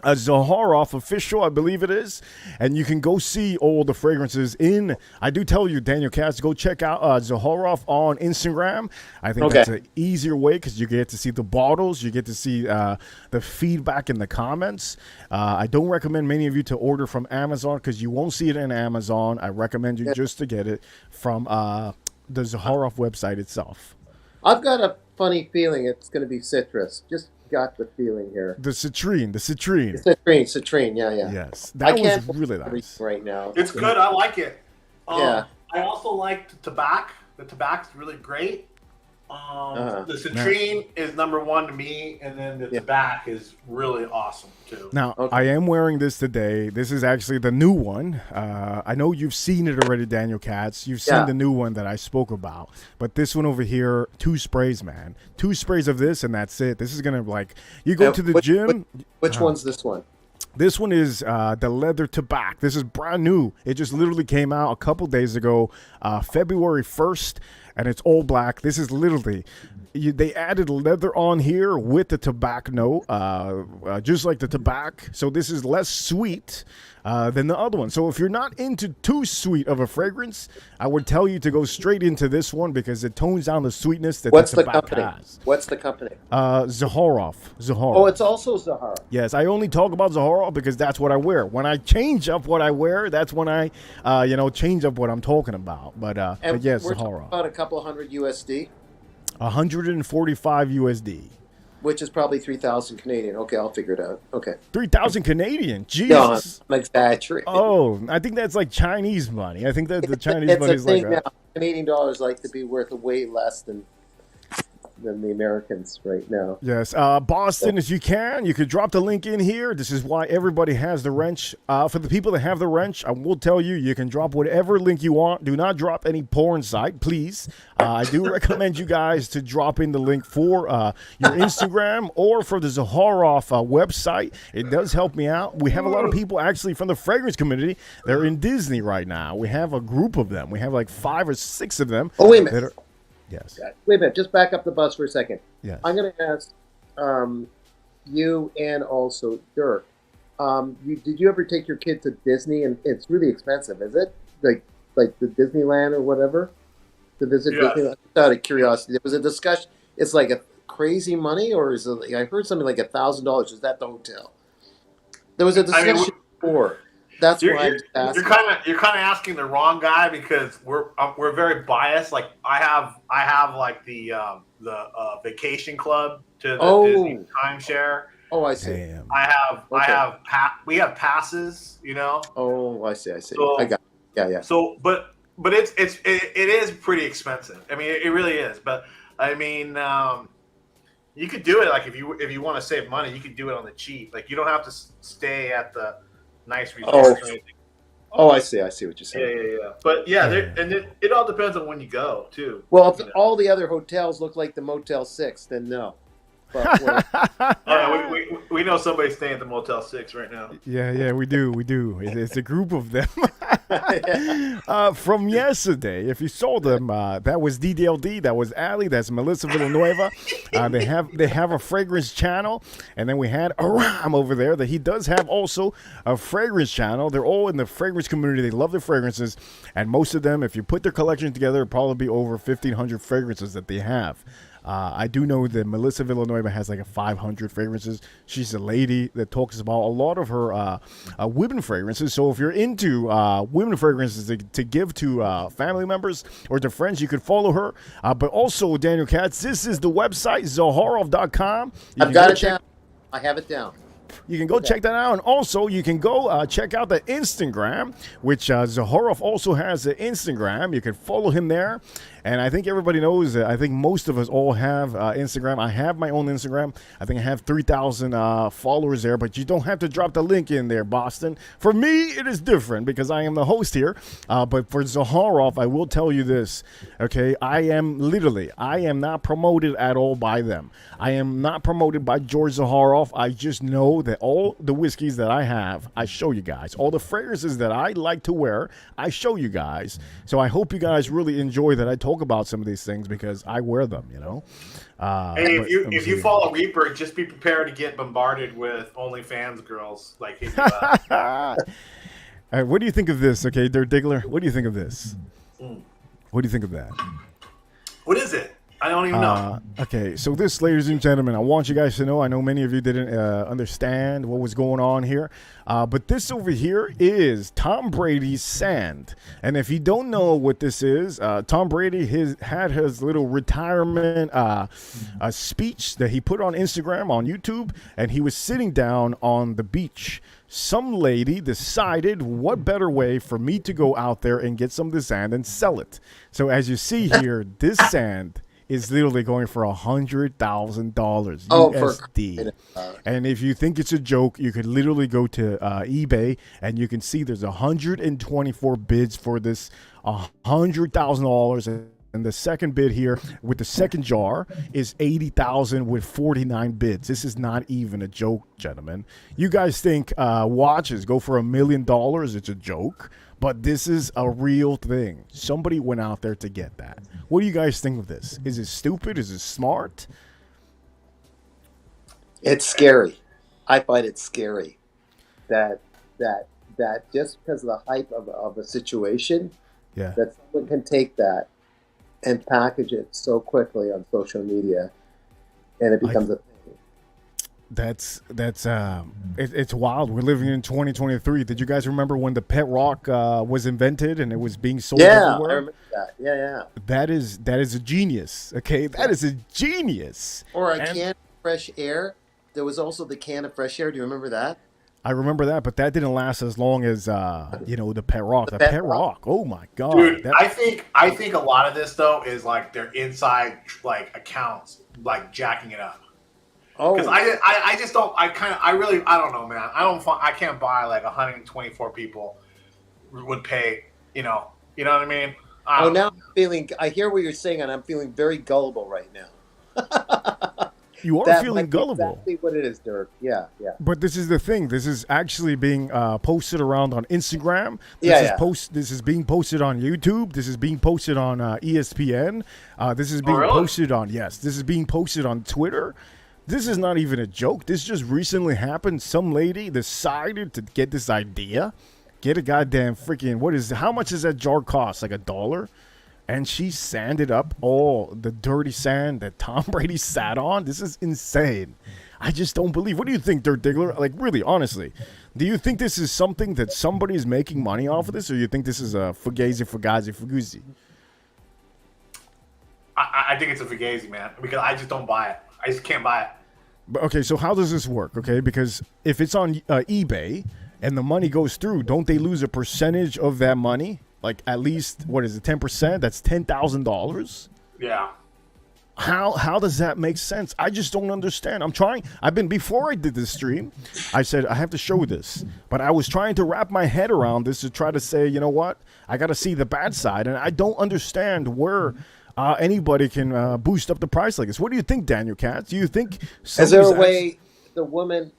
Zaharoff official, I believe it is, and you can go see all the fragrances in. I do tell you, Daniel Katz, go check out Zaharoff on Instagram. I think that's an easier way because you get to see the bottles, you get to see the feedback in the comments. I don't recommend many of you to order from Amazon because you won't see it in Amazon. I recommend you just to get it from the Zaharoff website itself. I've got a funny feeling it's going to be citrus. Just got the feeling here. The citrine. Yeah. Yes, that was really nice. Right now, it's good. I like it. I also like the tobacco. The tobacco's really great. The citrine is number one to me, and then the tobacco is really awesome too. Now, I am wearing this today. This is actually the new one. I know you've seen it already, Daniel Katz. You've seen the new one that I spoke about. But this one over here, 2 sprays, man. 2 sprays of this, and that's it. This is going to, you go to the gym. Which one's this one? This one is the leather tobacco. This is brand new. It just literally came out a couple days ago, February 1st. and it's all black. This is literally, they added leather on here with the tobacco, just like the tobacco. So this is less sweet than the other one. So if you're not into too sweet of a fragrance, I would tell you to go straight into this one because it tones down the sweetness that What's the the tobacco company? has. What's the company? Zaharoff. Oh, it's also Zahara. Yes, I only talk about Zaharoff because that's what I wear. When I change up what I wear, that's when I, change up what I'm talking about. But yes, we're talking Zaharoff. about a couple hundred USD, 145 USD. which is probably 3,000 Canadian. Okay, I'll figure it out. Okay. 3,000 Canadian. No, Jesus. I'm exaggerating. Oh, I think that's like Chinese money. I think that the Chinese It's money a is thing like now. Canadian dollars like to be worth way less than the Americans right now. Yes, Boston, if you can, you could drop the link in here. This is why everybody has the wrench. For the people that have the wrench, I will tell you, you can drop whatever link you want. Do not drop any porn site, please. I do recommend you guys to drop in the link for your Instagram or for the Zaharoff website. It does help me out. We have a lot of people actually from the fragrance community. They're in Disney right now. We have a group of them. We have like 5 or 6 of them. Oh, wait a minute. Yes. Wait a minute. Just back up the bus for a second. Yes. I'm going to ask you and also Dirk. Did you ever take your kid to Disney? And it's really expensive, is it? Like the Disneyland or whatever? To visit Disney? Just out of curiosity. There was a discussion. It's like a crazy money, or is it? I heard something like $1,000. Is that the hotel? There was a discussion before. That's why I'm asking. You're kind of asking the wrong guy because we're very biased. Like I have like the vacation club to the Disney timeshare. Oh, I see. Damn. We have passes. Oh, I see. So, I got it. Yeah. So, but it is pretty expensive. I mean, it really is. But I mean, you could do it like if you want to save money, you could do it on the cheap. Like you don't have to stay at the nice resort or anything. Oh, I see. I see what you're saying. Yeah. But yeah, it all depends on when you go too. Well, if all the other hotels look like the Motel 6, then no. But we know somebody staying at the Motel 6 right now. Yeah, we do. It's a group of them. From yesterday, if you saw them, that was DDLD, that was Ali, that's Melissa Villanueva. They have a fragrance channel, and then we had Aram over there that he does have also a fragrance channel. They're all in the fragrance community. They love their fragrances, and most of them, if you put their collection together, it'll probably be over 1,500 fragrances that they have. I do know that Melissa Villanueva has like 500 fragrances. She's a lady that talks about a lot of her women fragrances. So if you're into women fragrances to give to family members or to friends, you could follow her. But also, Daniel Katz, this is the website, Zaharoff.com. I've got it down. I have it down. You can go check that out. And also, you can go check out the Instagram, which Zaharoff also has the Instagram. You can follow him there. And I think everybody knows that. I think most of us all have Instagram. I have my own Instagram. I think I have 3,000 followers there. But you don't have to drop the link in there, Boston. For me, it is different because I am the host here. But for Zaharoff, I will tell you this. Okay, I am not promoted at all by them. I am not promoted by George Zaharoff. I just know that all the whiskeys that I have, I show you guys. All the fragrances that I like to wear, I show you guys. So I hope you guys really enjoy that I talk about some of these things because I wear them, Hey, if you follow Reaper, just be prepared to get bombarded with OnlyFans girls like hitting you up. All right, what do you think of this? Okay, Dirk Diggler, what do you think of this? What do you think of that? What is it? I don't even know. Okay, so this, ladies and gentlemen, I want you guys to know, I know many of you didn't understand what was going on here, but this over here is Tom Brady's sand. And if you don't know what this is, Tom Brady had his little retirement speech that he put on Instagram, on YouTube, and he was sitting down on the beach. Some lady decided what better way for me to go out there and get some of the sand and sell it. So as you see here, this sand is literally going for $100,000 USD. And if you think it's a joke, you could literally go to eBay and you can see there's 124 bids for this $100,000. And the second bid here with the second jar is $80,000 with 49 bids. This is not even a joke, gentlemen. You guys think watches go for $1 million? It's a joke. but this is a real thing. Somebody went out there to get that. What do you guys think of this? Is it stupid? Is it smart? It's scary. I find it scary that just because of the hype of a situation, Yeah. that someone can take that and package it so quickly on social media, and it becomes a thing. It's wild. We're living in 2023. Did you guys remember when the pet rock was invented and it was being sold Yeah, everywhere? I remember that. Yeah. That is a genius. Okay, that is a genius. Or a can of fresh air. There was also the can of fresh air. Do you remember that? I remember that, but that didn't last as long as the pet rock. The pet rock. Oh my god, dude! I think a lot of this though is like their inside like accounts like jacking it up. Oh, Because I just don't. I don't know, man. I can't buy like 124 people would pay. You know what I mean? Now I'm feeling. I hear what you're saying, and I'm feeling very gullible right now. You are That feeling might be gullible. exactly what it is, Dirk. Yeah. But this is the thing. This is actually being posted around on Instagram. This is being posted on YouTube. This is being posted on ESPN. This is being posted on This is being posted on Twitter. This is not even a joke. This just recently happened. Some lady decided to get this idea, get a goddamn freaking how much does that jar cost? Like $1? And she sanded up all the dirty sand that Tom Brady sat on. This is insane. I just don't believe. What do you think, Dirk Diggler? Like, really, honestly, do you think this is something that somebody is making money off of this, or you think this is a fugazi? I think it's a fugazi, man, because I just don't buy it. I just can't buy it. But okay, so how does this work? Okay, because if it's on eBay and the money goes through, don't they lose a percentage of that money? Like at least, what is it, 10%? That's $10,000. Yeah. How does that make sense? I just don't understand. Before I did this stream, I said I have to show this, but I was trying to wrap my head around this to try to say, you know what, I got to see the bad side, and I don't understand where anybody can boost up the price like this. What do you think, Daniel Katz? Do you think is there a way the woman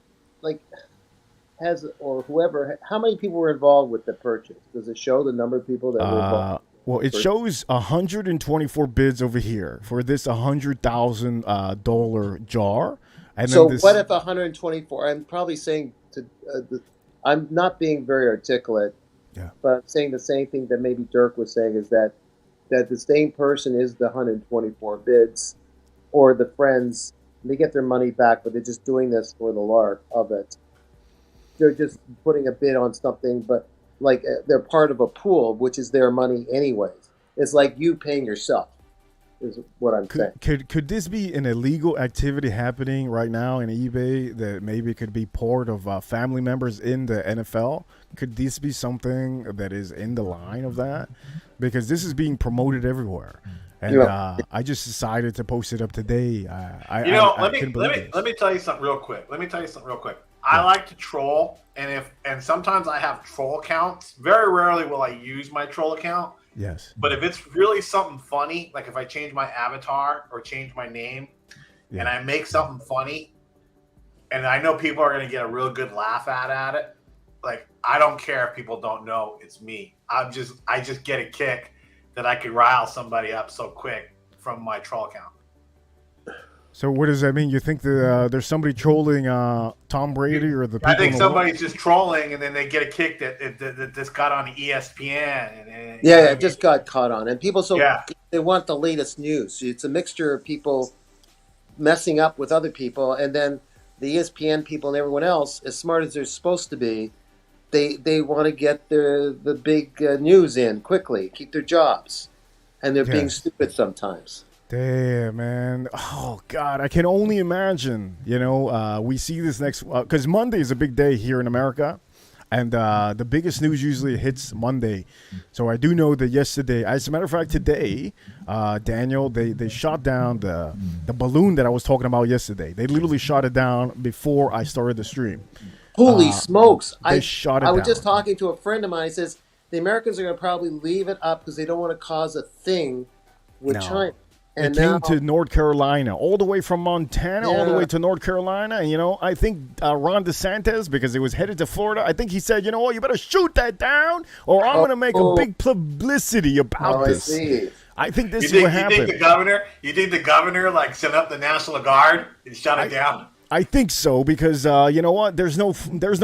has, or whoever, how many people were involved with the purchase? Does it show the number of people that were involved? Well, it shows 124 bids over here for this $100,000 jar. And so then what if 124? I'm probably saying I'm not being very articulate, but I'm saying the same thing that maybe Dirk was saying, is that the same person is the 124 bids, or the friends, they get their money back, but they're just doing this for the lark of it. They're just putting a bid on something, but like they're part of a pool, which is their money anyways. It's like you paying yourself, is what I'm saying. Could this be an illegal activity happening right now in eBay that maybe could be part of family members in the NFL? Could this be something that is in the line of that? Because this is being promoted everywhere. And I just decided to post it up today. Let me tell you something real quick. I like to troll, and sometimes I have troll accounts. Very rarely will I use my troll account. Yes. But if it's really something funny, like if I change my avatar or change my name, and I make something funny, and I know people are going to get a real good laugh at it, like I don't care if people don't know it's me. I just get a kick that I could rile somebody up so quick from my troll account. So what does that mean? You think there's somebody trolling Tom Brady or the people? I think somebody's just trolling, and then they get a kick that this got on ESPN. It just got caught on, and people they want the latest news. It's a mixture of people messing up with other people, and then the ESPN people and everyone else, as smart as they're supposed to be, they want to get the big news in quickly, keep their jobs, and they're being stupid sometimes. Damn, man. Oh, God. I can only imagine, we see this next, because Monday is a big day here in America, and the biggest news usually hits Monday. So I do know that yesterday, as a matter of fact, today, Daniel, they shot down the balloon that I was talking about yesterday. They literally shot it down before I started the stream. Holy smokes. They shot it I was down. just talking to a friend of mine. He says the Americans are going to probably leave it up because they don't want to cause a thing with China. It came to North Carolina, all the way from Montana, all the way to North Carolina. And, you know, I think Ron DeSantis, because it was headed to Florida, I think he said, you know what, you better shoot that down or I'm going to make a big publicity about this. I see. I think this is what happened. You think the governor like sent up the National Guard and shut it down? I think so because you know what? There's no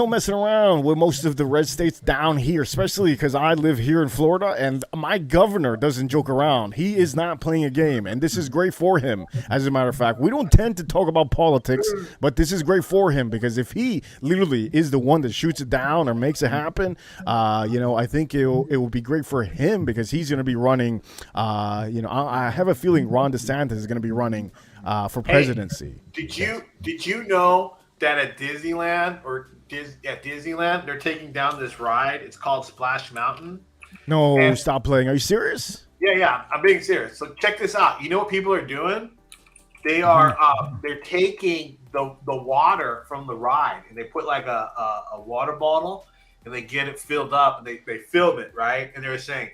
messing around with most of the red states down here, especially because I live here in Florida, and my governor doesn't joke around. He is not playing a game, and this is great for him. As a matter of fact, we don't tend to talk about politics, but this is great for him because if he literally is the one that shoots it down or makes it happen, you know, I think it will be great for him because he's going to be running. You know, I have a feeling Ron DeSantis is going to be running for presidency. Hey, did you know that at Disneyland Disneyland they're taking down this ride? It's called Splash Mountain. No, stop playing. Are you serious? Yeah, I'm being serious. So check this out. You know what people are doing? They are they're taking the water from the ride and they put like a water bottle and they get it filled up and they film it, right? And they're saying,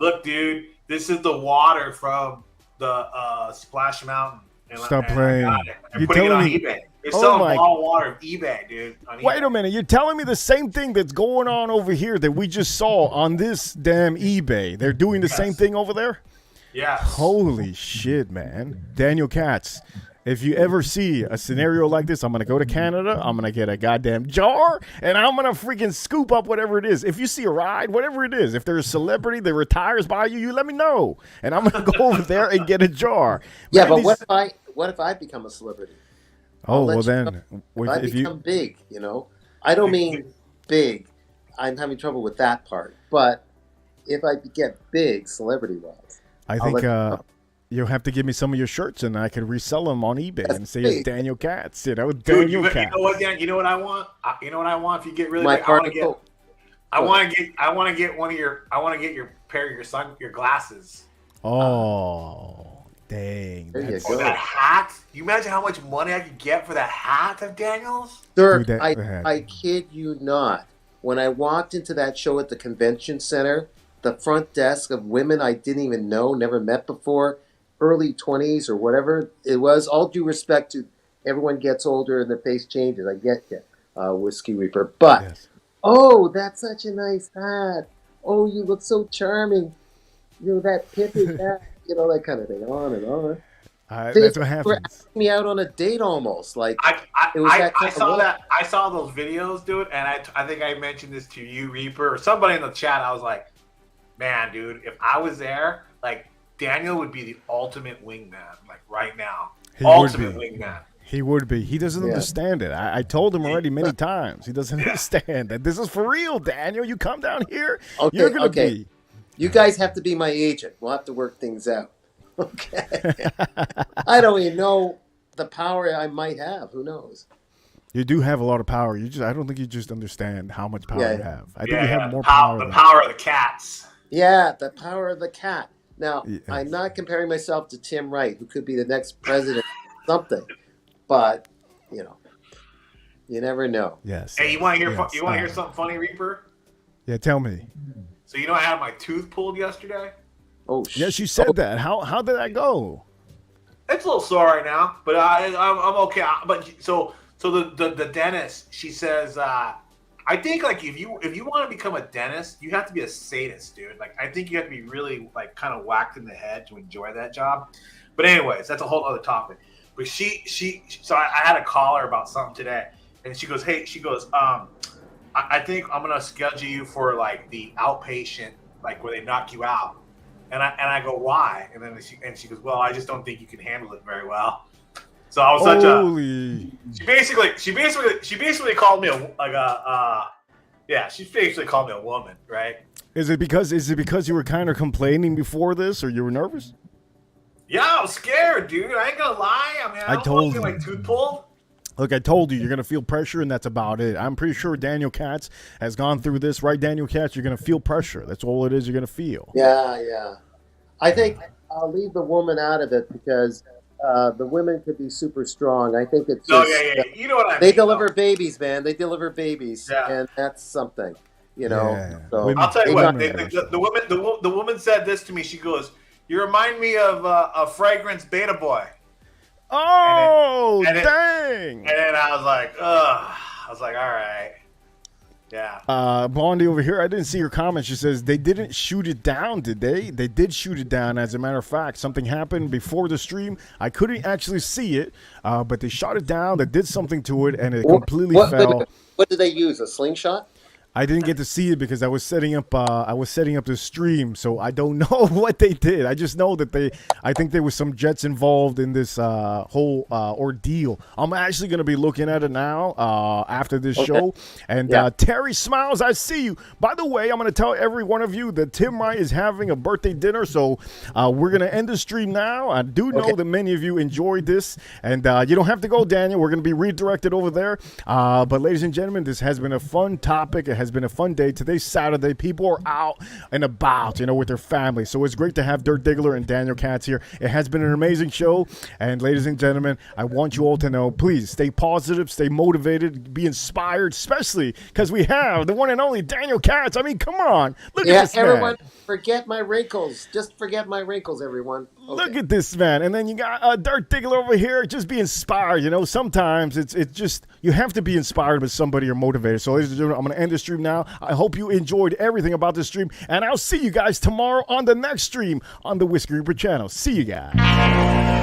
"Look, dude, this is the water from the Splash Mountain." Stop playing. You're putting it on eBay. They're selling bottled water on eBay, dude. Wait a minute. You're telling me the same thing that's going on over here that we just saw on this damn eBay. They're doing the same thing over there? Yeah. Holy shit, man. Daniel Katz, if you ever see a scenario like this, I'm going to go to Canada. I'm going to get a goddamn jar, and I'm going to freaking scoop up whatever it is. If you see a ride, whatever it is, if there's a celebrity that retires by you, you let me know. And I'm going to go over there and get a jar. Yeah, man, but what if I become a celebrity? Oh, well then. If I become big, you know. I don't mean big. I'm having trouble with that part. But if I get big, celebrity-wise. I think you'll have to give me some of your shirts and I can resell them on eBay and say it's Daniel Katz. You know, Daniel Katz. You know what, Dan? You know what I want? You know what I want if you get really big? I want to get your pair of your glasses. Oh. Dang. That hat. You imagine how much money I could get for that hat of Daniel's? Dirk, I kid you not. When I walked into that show at the convention center, the front desk of women I didn't even know, never met before, early 20s or whatever it was, all due respect to everyone gets older and their face changes. I get you, Whiskey Reaper. But, oh, that's such a nice hat. Oh, you look so charming. You know, that pithy hat. You know, that kind of thing, on and on. That's what happens. Were asking me out on a date almost. Like I saw those videos, dude, and I think I mentioned this to you, Reaper, or somebody in the chat. I was like, man, dude, if I was there, like Daniel would be the ultimate wingman, like right now. Ultimate wingman. He would be. He doesn't understand it. I told him already many times. He doesn't understand that this is for real, Daniel. You come down here, you're gonna be. You guys have to be my agent. We'll have to work things out. Okay. I don't even know the power I might have. Who knows? You do have a lot of power. I don't think you just understand how much power you have. I think you have more power. The power of the cats. Yeah, the power of the cat. Now, I'm not comparing myself to Tim Wright, who could be the next president or something. But, you know, you never know. Yes. Hey, you want to hear something funny, Reaper? Yeah, tell me. So you know I had my tooth pulled yesterday? Oh, yes, you said that. How did that go? It's a little sore right now, but I'm okay. But so the dentist, she says, I think like if you want to become a dentist, you have to be a sadist, dude. Like I think you have to be really like kind of whacked in the head to enjoy that job. But anyways, that's a whole other topic. But so I had to call her about something today, and she goes, I think I'm gonna schedule you for like the outpatient, like where they knock you out. And I go, why? And then she goes, well, I just don't think you can handle it very well. So I was she basically called me she basically called me a woman, right? Is it because you were kind of complaining before this, or you were nervous? Yeah, I was scared, dude. I ain't gonna lie. I mean, I don't want to get my tooth pulled. Look, I told you, you're going to feel pressure, and that's about it. I'm pretty sure Daniel Katz has gone through this, right, Daniel Katz? You're going to feel pressure. That's all it is you're going to feel. Yeah. I think I'll leave the woman out of it because the women could be super strong. I think it's just, You know what I mean. They deliver babies, man. They deliver babies, and that's something, you know. Yeah. So I'll tell you what. The woman said this to me. She goes, You remind me of a Fragrance Beta Boy. Oh, and dang. And then I was like, ugh. I was like, all right. Yeah. Blondie over here, I didn't see her comment. She says they didn't shoot it down, did they? They did shoot it down. As a matter of fact, something happened before the stream. I couldn't actually see it, but they shot it down. They did something to it, and it completely fell. What did they use? A slingshot? I didn't get to see it because I was setting up the stream, so I don't know what they did. I just know that I think there was some jets involved in this whole ordeal. I'm actually going to be looking at it now after this show. And Terry Smiles, I see you. By the way, I'm going to tell every one of you that Tim Wright is having a birthday dinner, so we're going to end the stream now. I do know that many of you enjoyed this, and you don't have to go, Daniel. We're going to be redirected over there. But ladies and gentlemen, this has been a fun topic. It has been a fun day. Today's Saturday. People are out and about, with their family. So it's great to have Dirk Diggler and Daniel Katz here. It has been an amazing show. And ladies and gentlemen, I want you all to know, please stay positive, stay motivated, be inspired, especially because we have the one and only Daniel Katz. I mean, come on. Look at this everyone, man. forget my wrinkles. Just forget my wrinkles, everyone. Okay. Look at this man. And then you got Dirk Diggler over here. Just be inspired. Sometimes it's just, you have to be inspired by somebody or motivated. So ladies and gentlemen, I'm going to end the stream now. I hope you enjoyed everything about this stream. And I'll see you guys tomorrow on the next stream on the Whiskey Reaper channel. See you guys.